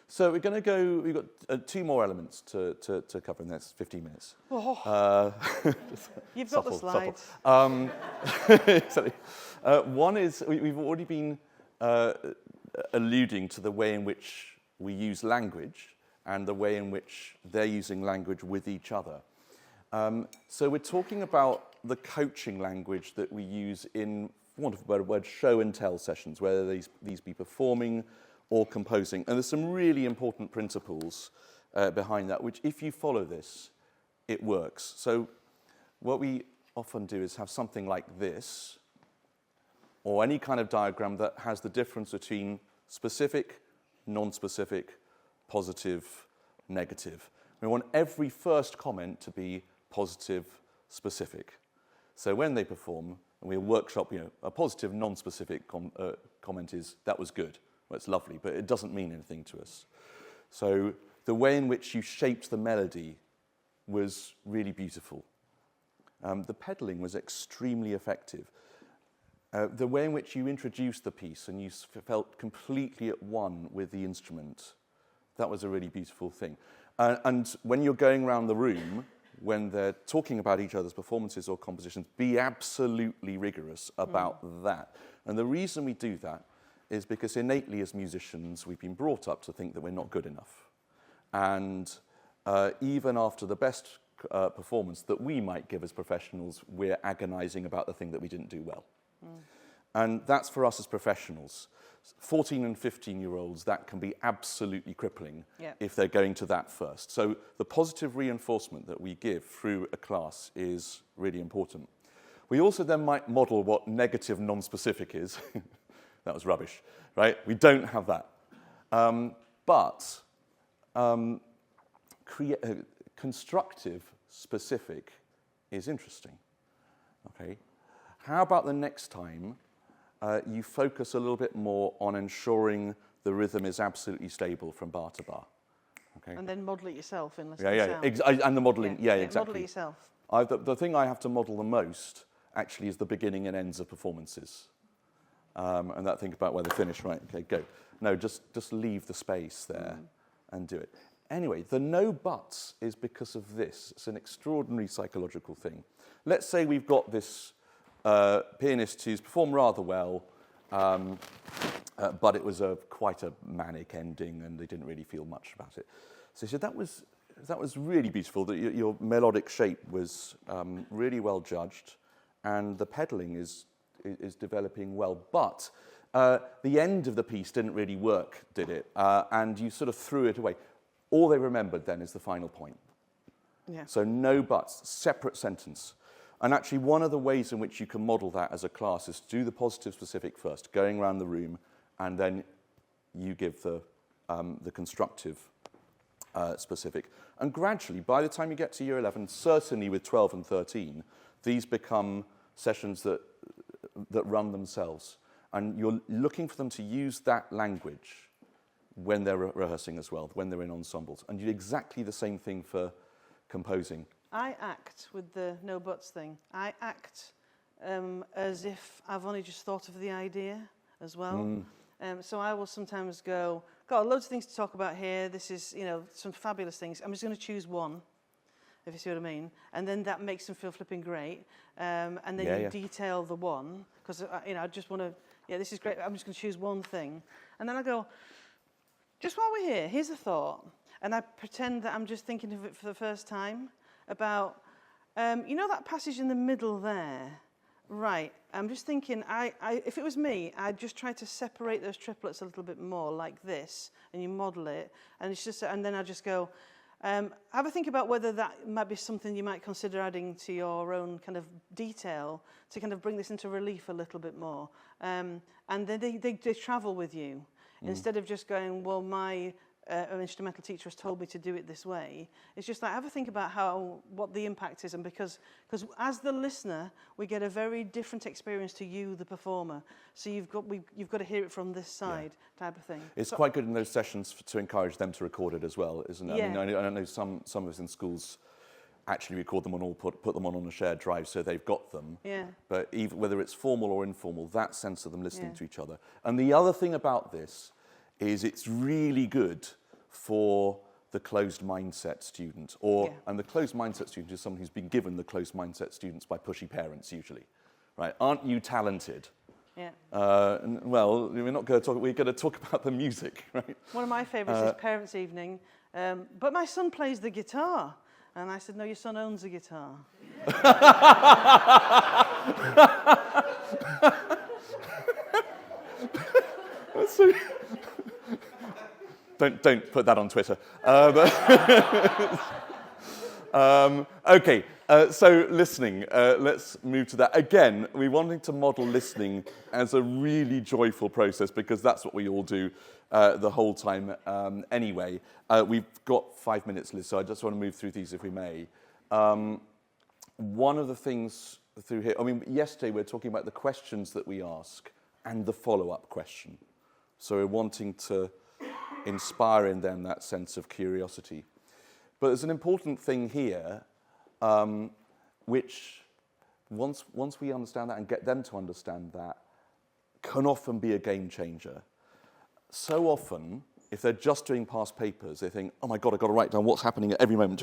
So we're going to go, we've got 2 more elements to cover in the next 15 minutes. You've got the slides. Exactly. One is, we've already been alluding to the way in which we use language and the way in which they're using language with each other. So we're talking about the coaching language that we use in, for want of a better word, show and tell sessions, whether these be performing or composing. And there's some really important principles behind that, which if you follow this, it works. So what we often do is have something like this, or any kind of diagram that has the difference between specific, non-specific, positive, negative. We want every first comment to be positive, specific. So when they perform, and we workshop, a positive, non-specific comment is, that was good. Well, it's lovely, but it doesn't mean anything to us. So the way in which you shaped the melody was really beautiful. The pedaling was extremely effective. The way in which you introduced the piece and you felt completely at one with the instrument, that was a really beautiful thing. And when you're going around the room, when they're talking about each other's performances or compositions, be absolutely rigorous about that. And the reason we do that is because innately as musicians, we've been brought up to think that we're not good enough. And even after the best performance that we might give as professionals, we're agonizing about the thing that we didn't do well. And that's for us as professionals. 14 and 15-year-olds, that can be absolutely crippling if they're going to that first. So the positive reinforcement that we give through a class is really important. We also then might model what negative non-specific is. That was rubbish, right? We don't have that. But constructive specific is interesting, okay? How about the next time you focus a little bit more on ensuring the rhythm is absolutely stable from bar to bar, okay? And then model it yourself in listening sound. And the modelling, exactly. Model it yourself. The thing I have to model the most, actually, is the beginning and ends of performances. And that think about where they finish, right? Okay, go. No, just leave the space there and do it. Anyway, the no buts is because of this. It's an extraordinary psychological thing. Let's say we've got this pianist who's performed rather well, but it was quite a manic ending and they didn't really feel much about it. So he said, that was really beautiful, that your melodic shape was really well judged and the pedalling is developing well, but the end of the piece didn't really work, did it? And you sort of threw it away. All they remembered then is the final point. Yeah. So no buts, separate sentence. And actually one of the ways in which you can model that as a class is to do the positive specific first, going around the room, and then you give the constructive specific. And gradually, by the time you get to year 11, certainly with 12 and 13, these become sessions that run themselves. And you're looking for them to use that language when they're rehearsing as well, when they're in ensembles. And you do exactly the same thing for composing. I act with the no buts thing. I act as if I've only just thought of the idea as well. So I will sometimes go, got loads of things to talk about here. This is, some fabulous things. I'm just going to choose one, if you see what I mean. And then that makes them feel flipping great. And then you detail the one, because, I just want to, this is great. I'm just going to choose one thing. And then I go, just while we're here, here's a thought. And I pretend that I'm just thinking of it for the first time about, that passage in the middle there. Right, I'm just thinking, if it was me, I'd just try to separate those triplets a little bit more like this, and you model it, and then I just go, have a think about whether that might be something you might consider adding to your own kind of detail to kind of bring this into relief a little bit more. And then they travel with you. Instead of just going, well, my instrumental teacher has told me to do it this way. It's just like, have a think about what the impact is, and because as the listener, we get a very different experience to you, the performer. So you've got to hear it from this side, type of thing. It's quite good in those sessions to encourage them to record it as well, isn't it? Yeah. I mean, I know some of us in schools actually record them on put them on a shared drive, so they've got them. Yeah. But even whether it's formal or informal, that sense of them listening to each other. And the other thing about this is it's really good for the closed mindset student, and the closed mindset student is someone who's been given the closed mindset students by pushy parents usually, right? Aren't you talented? Yeah. Well, we're going to talk about the music, right? One of my favourites is Parents' Evening, but my son plays the guitar. And I said, no, your son owns a guitar. So, don't put that on Twitter. Okay, so listening. Let's move to that. Again, we wanted to model listening as a really joyful process because that's what we all do the whole time anyway. We've got 5 minutes, Liz, so I just want to move through these if we may. One of the things through here, yesterday we were talking about the questions that we ask and the follow-up question. So we're wanting to inspire in them that sense of curiosity. But there's an important thing here, which once we understand that and get them to understand that, can often be a game changer. So often, if they're just doing past papers, they think, oh my God, I've got to write down what's happening at every moment.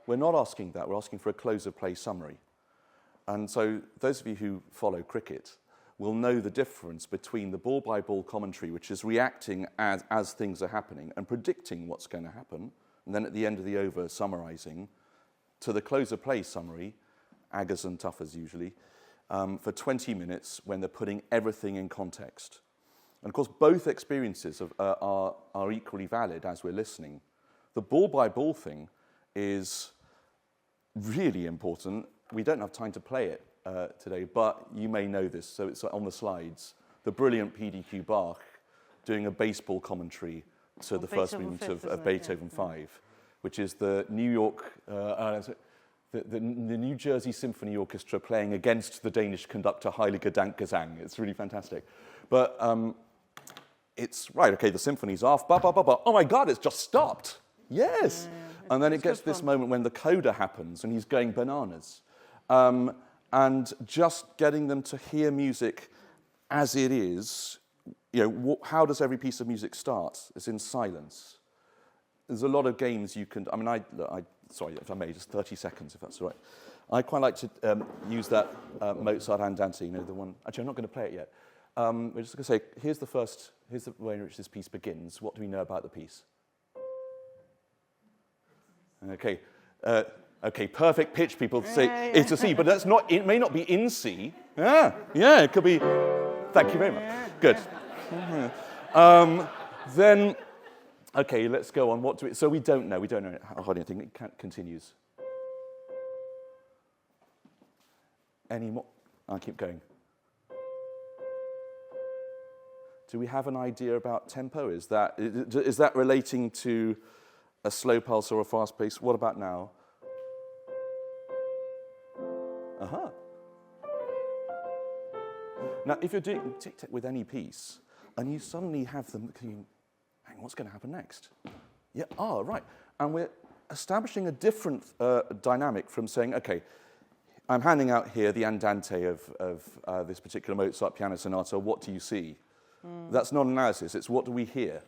We're not asking that, we're asking for a close of play summary. And so those of you who follow cricket will know the difference between the ball-by-ball commentary, which is reacting as things are happening and predicting what's going to happen, and then at the end of the over summarising, to the close of play summary, Aggers and Tuffers usually, for 20 minutes when they're putting everything in context. And of course, both experiences are equally valid as we're listening. The ball-by-ball thing is really important, we don't have time to play it today, but you may know this, so it's on the slides. The brilliant PDQ Bach doing a baseball commentary to the first movement of Beethoven 5, which is the New York, the New Jersey Symphony Orchestra playing against the Danish conductor Heiliger Dankgesang. It's really fantastic. But it's, right, okay, the symphony's off, oh my God, it's just stopped. Yes. And then it gets to this moment when the coda happens and he's going bananas. And just getting them to hear music as it is, you know, how does every piece of music start? It's in silence. There's a lot of games you can, I mean, sorry, if I may, just 30 seconds, if that's all right. I quite like to use that Mozart Andante, you know, the one, actually, I'm not going to play it yet. We're just going to say, here's the way in which this piece begins. What do we know about the piece? Okay, okay, perfect pitch, people say it's a C, but that's not, it may not be in C. Yeah, it could be, thank you very much. Good. Then, okay, let's go on. So we don't know hardly anything. It continues. Any more? I'll keep going. Do we have an idea about tempo? Is that relating to a slow pulse or a fast pace? What about now? Aha. Now, if you're doing tic-tac with any piece, and you suddenly have them thinking, hang on, what's going to happen next? Yeah, right. And we're establishing a different dynamic from saying, okay, I'm handing out here the Andante of this particular Mozart piano sonata. What do you see? That's not analysis. It's what do we hear?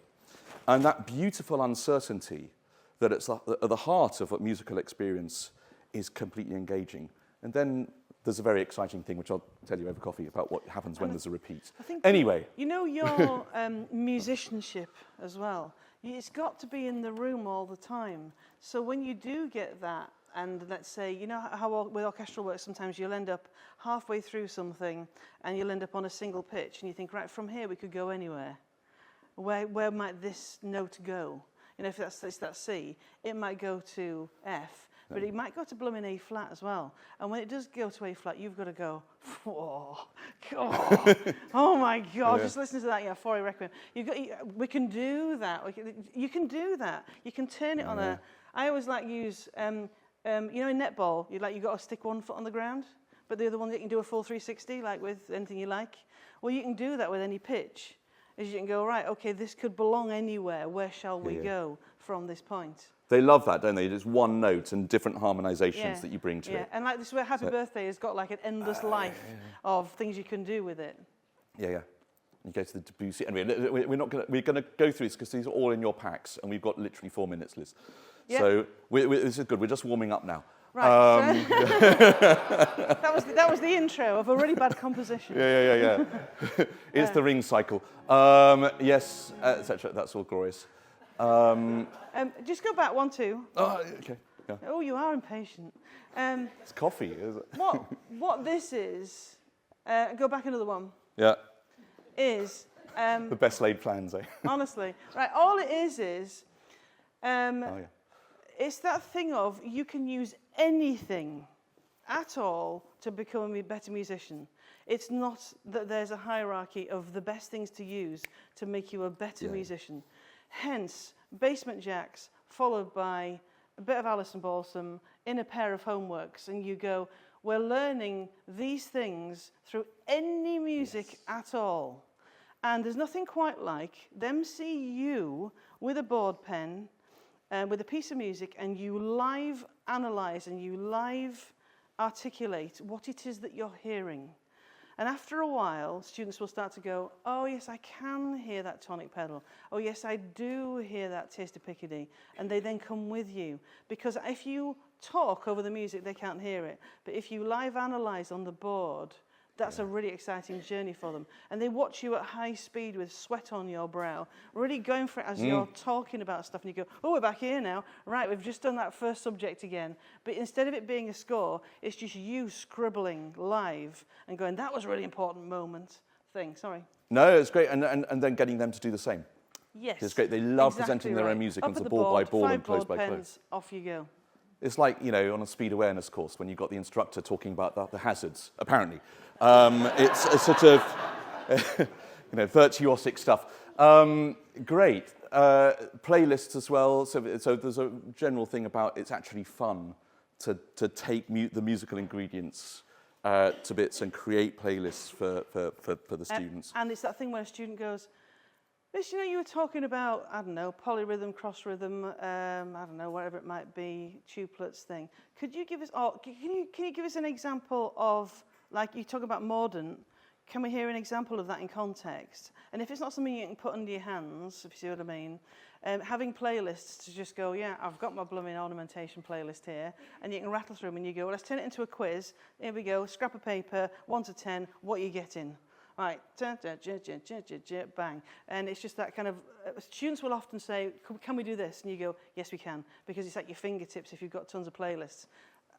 And that beautiful uncertainty that it's at the heart of what musical experience is completely engaging. And then there's a very exciting thing, which I'll tell you over coffee, about what happens when there's a repeat. Anyway. You know your musicianship as well. It's got to be in the room all the time. So when you do get that, and let's say, you know how with orchestral work, sometimes you'll end up halfway through something and you'll end up on a single pitch and you think, right, from here we could go anywhere. Where might this note go? You know, if it's that C, it might go to F, but it might go to blooming A flat as well. And when it does go to A flat, you've got to go, oh, God. Oh my God, just listen to that, For Requiem. We can do that. You can do that. You can turn it on a, I always like use, you know, in netball, you've got to stick one foot on the ground, but the other one you can do a full 360, like with anything you like. Well, you can do that with any pitch. Is you can go, right, okay, this could belong anywhere. Where shall we go from this point? They love that, don't they? There's one note and different harmonizations that you bring to it. And like this, where Happy Birthday has got like an endless life of things you can do with it. You go to the Debussy. Anyway, we're going to go through this because these are all in your packs, and we've got literally 4 minutes, Liz. So this is good. We're just warming up now. Right. That was the intro of a really bad composition. It's the ring cycle. Yes, etc. That's all glorious. Just go back 1, 2. Okay. Yeah. Oh, you are impatient. It's coffee, is it? What this is? Go back another one. Yeah. Is the best laid plans, eh? Honestly, right. All it is. It's that thing of you can use anything at all to become a better musician. It's not that there's a hierarchy of the best things to use to make you a better musician. Hence, basement jacks followed by a bit of Alison Balsam in a pair of homeworks, and you go, we're learning these things through any music at all. And there's nothing quite like them see you with a board pen, with a piece of music, and you live analyze and you live articulate what it is that you're hearing. And after a while, students will start to go, oh yes, I can hear that tonic pedal. Oh yes, I do hear that taste of Picardy. And they then come with you. Because if you talk over the music, they can't hear it. But if you live analyze on the board, that's a really exciting journey for them. And they watch you at high speed with sweat on your brow, really going for it as you're talking about stuff. And you go, oh, we're back here now. Right, we've just done that first subject again. But instead of it being a score, it's just you scribbling live and going, that was a really important moment thing. Sorry. No, it's great. And then getting them to do the same. Yes. It's great. They love presenting their own music Up into at the ball board, by ball and 5 close board by pens, close. Off you go. It's like, you know, on a speed awareness course when you've got the instructor talking about the hazards, apparently. It's a sort of, you know, virtuosic stuff. Great. Playlists as well. So there's a general thing about it's actually fun to take the musical ingredients to bits and create playlists for the students. And it's that thing where a student goes, Liz, you know, you were talking about, I don't know, polyrhythm, cross rhythm, I don't know, whatever it might be, tuplets thing. Could you give us, or can you give us an example of, like you talk about mordant, can we hear an example of that in context? And if it's not something you can put under your hands, if you see what I mean, having playlists to just go, yeah, I've got my blooming ornamentation playlist here, and you can rattle through them and you go, well, let's turn it into a quiz. Here we go, scrap of paper, 1 to 10, what are you getting? Right, bang. And it's just that kind of, students will often say, can we do this? And you go, yes, we can, because it's at your fingertips if you've got tons of playlists.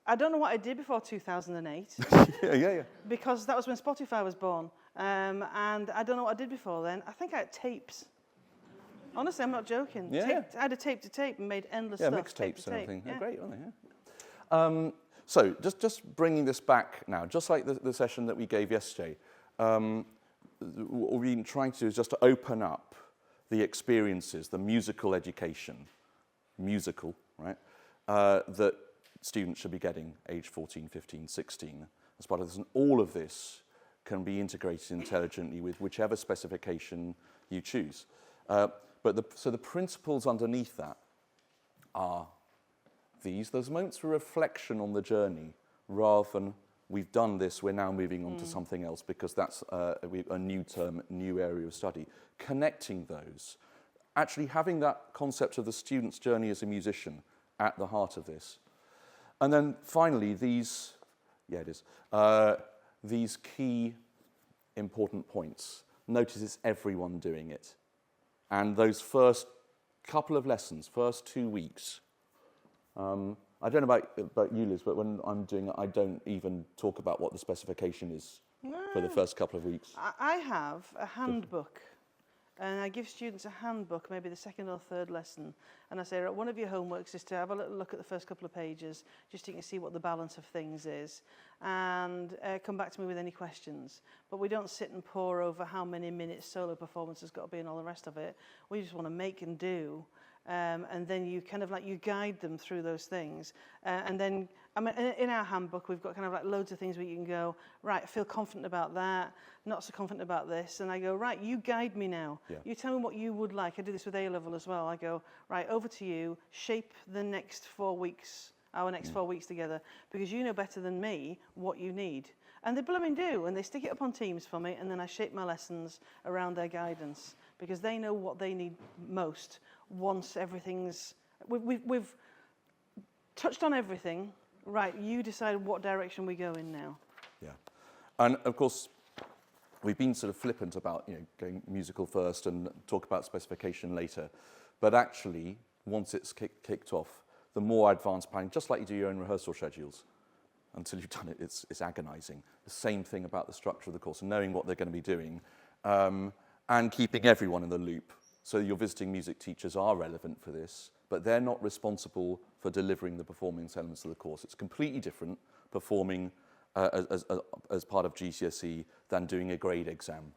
I don't know what I did before 2008. yeah. Because that was when Spotify was born. And I don't know what I did before then. I think I had tapes. Honestly, I'm not joking. Yeah. I had a tape to tape and made endless yeah, stuff. Mixtapes and everything. Yeah. Oh, great, aren't they? Yeah. So just bringing this back now, just like the session that we gave yesterday, what we've been trying to do is just to open up the experiences, the musical education, right, that students should be getting age 14, 15, 16 as part of this. And all of this can be integrated intelligently with whichever specification you choose. So the principles underneath that are these. There's moments for reflection on the journey rather than we've done this, we're now moving on to something else because that's a new term, new area of study. Connecting those, actually having that concept of the student's journey as a musician at the heart of this. And then finally, these key important points. Notice it's everyone doing it. And those first couple of lessons, first 2 weeks, I don't know about you, Liz, but when I'm doing it, I don't even talk about what the specification is for the first couple of weeks. I have a handbook, and I give students a handbook, maybe the second or third lesson, and I say, right, one of your homeworks is to have a little look at the first couple of pages, just so you can see what the balance of things is, and come back to me with any questions. But we don't sit and pore over how many minutes solo performance has got to be and all the rest of it. We just want to make and do. And then you kind of like, you guide them through those things. And then, I mean, in our handbook, we've got kind of like loads of things where you can go, right, I feel confident about that, not so confident about this. And I go, right, you guide me now. Yeah. You tell me what you would like. I do this with A-level as well. I go, right, over to you, shape the next 4 weeks, our next 4 weeks together, because you know better than me what you need. And they blooming do, and they stick it up on Teams for me, and then I shape my lessons around their guidance, because they know what they need most once everything's... We've touched on everything. Right, you decide what direction we go in now. Yeah. And, of course, we've been sort of flippant about, you know, going musical first and talk about specification later. But actually, once it's kicked off, the more advanced planning, just like you do your own rehearsal schedules, until you've done it, it's agonizing. The same thing about the structure of the course and knowing what they're going to be doing and keeping everyone in the loop. So your visiting music teachers are relevant for this, but they're not responsible for delivering the performance elements of the course. It's completely different performing as part of GCSE than doing a grade exam.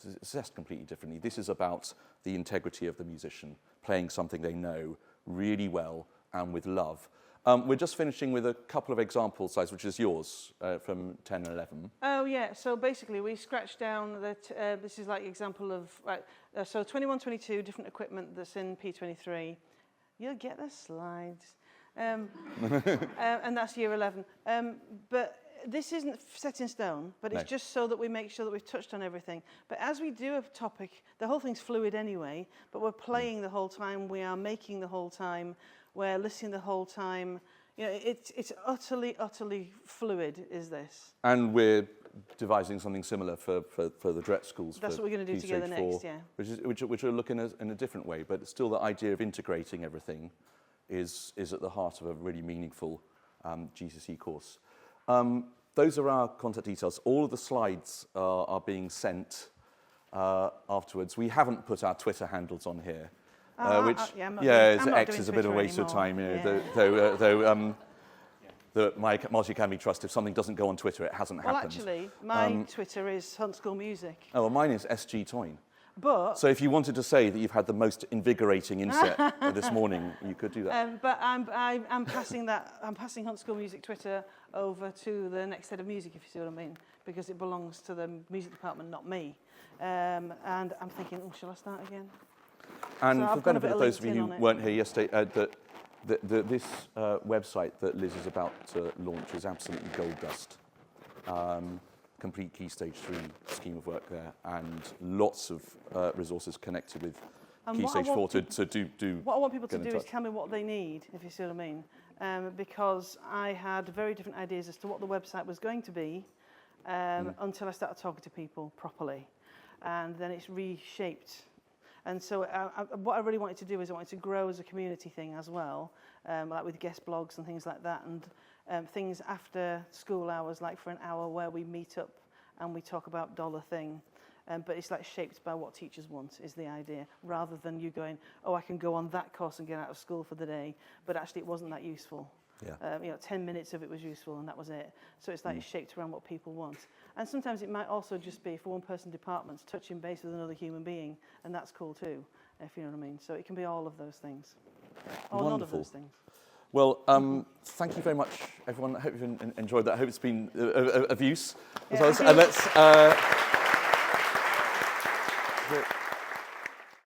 It's assessed completely differently. This is about the integrity of the musician, playing something they know really well and with love. We're just finishing with a couple of example slides, which is yours from 10 and 11. Oh, yeah. So basically, we scratched down that this is like an example of... Right, so 21, 22, different equipment that's in P23. You'll get the slides. And that's year 11. But this isn't set in stone, but it's just so that we make sure that we've touched on everything. But as we do a topic, the whole thing's fluid anyway, but we're playing the whole time, we are making the whole time, we're listening the whole time. You know, it's utterly fluid, is this. And we're devising something similar for the Dret schools. That's what we're going to do together next, yeah. Which are looking at in a different way, but still the idea of integrating everything is at the heart of a really meaningful GCSE course. Those are our contact details. All of the slides are being sent afterwards. We haven't put our Twitter handles on here. Which X is a bit of a waste of time, you know, though that my multi-academy trust, if something doesn't go on Twitter, it hasn't happened. Well, actually, my Twitter is Hunt School Music. Oh, well, mine is SG Toyne. But So if you wanted to say that you've had the most invigorating inset this morning, you could do that. but I'm passing that. I'm passing Hunt School Music Twitter over to the next head of music, if you see what I mean, because it belongs to the music department, not me. And I'm thinking, oh, shall I start again? And So for I've the got a benefit bit of of those of you LinkedIn who on it. weren't here yesterday, this website that Liz is about to launch is absolutely gold dust. Complete Key Stage 3 scheme of work there, and lots of resources connected with And Key what I Stage 4 want to do. What I want people to get in do is touch. tell me what they need, if you see what I mean. Because I had very different ideas as to what the website was going to be until I started talking to people properly. And then it's reshaped. And so what I really wanted to do is I wanted to grow as a community thing as well, like with guest blogs and things like that, and things after school hours, like for an hour where we meet up and we talk about dollar thing. But it's like shaped by what teachers want is the idea, rather than you going, oh, I can go on that course and get out of school for the day, but actually it wasn't that useful. Yeah. 10 minutes of it was useful and that was it. So it's like shaped around what people want. And sometimes it might also just be for one person departments touching base with another human being, and that's cool too, if you know what I mean. So it can be all of those things, or none of Wonderful. those things. Well, thank you very much, everyone. I hope you've enjoyed that. I hope it's been of use. Yeah, And let's.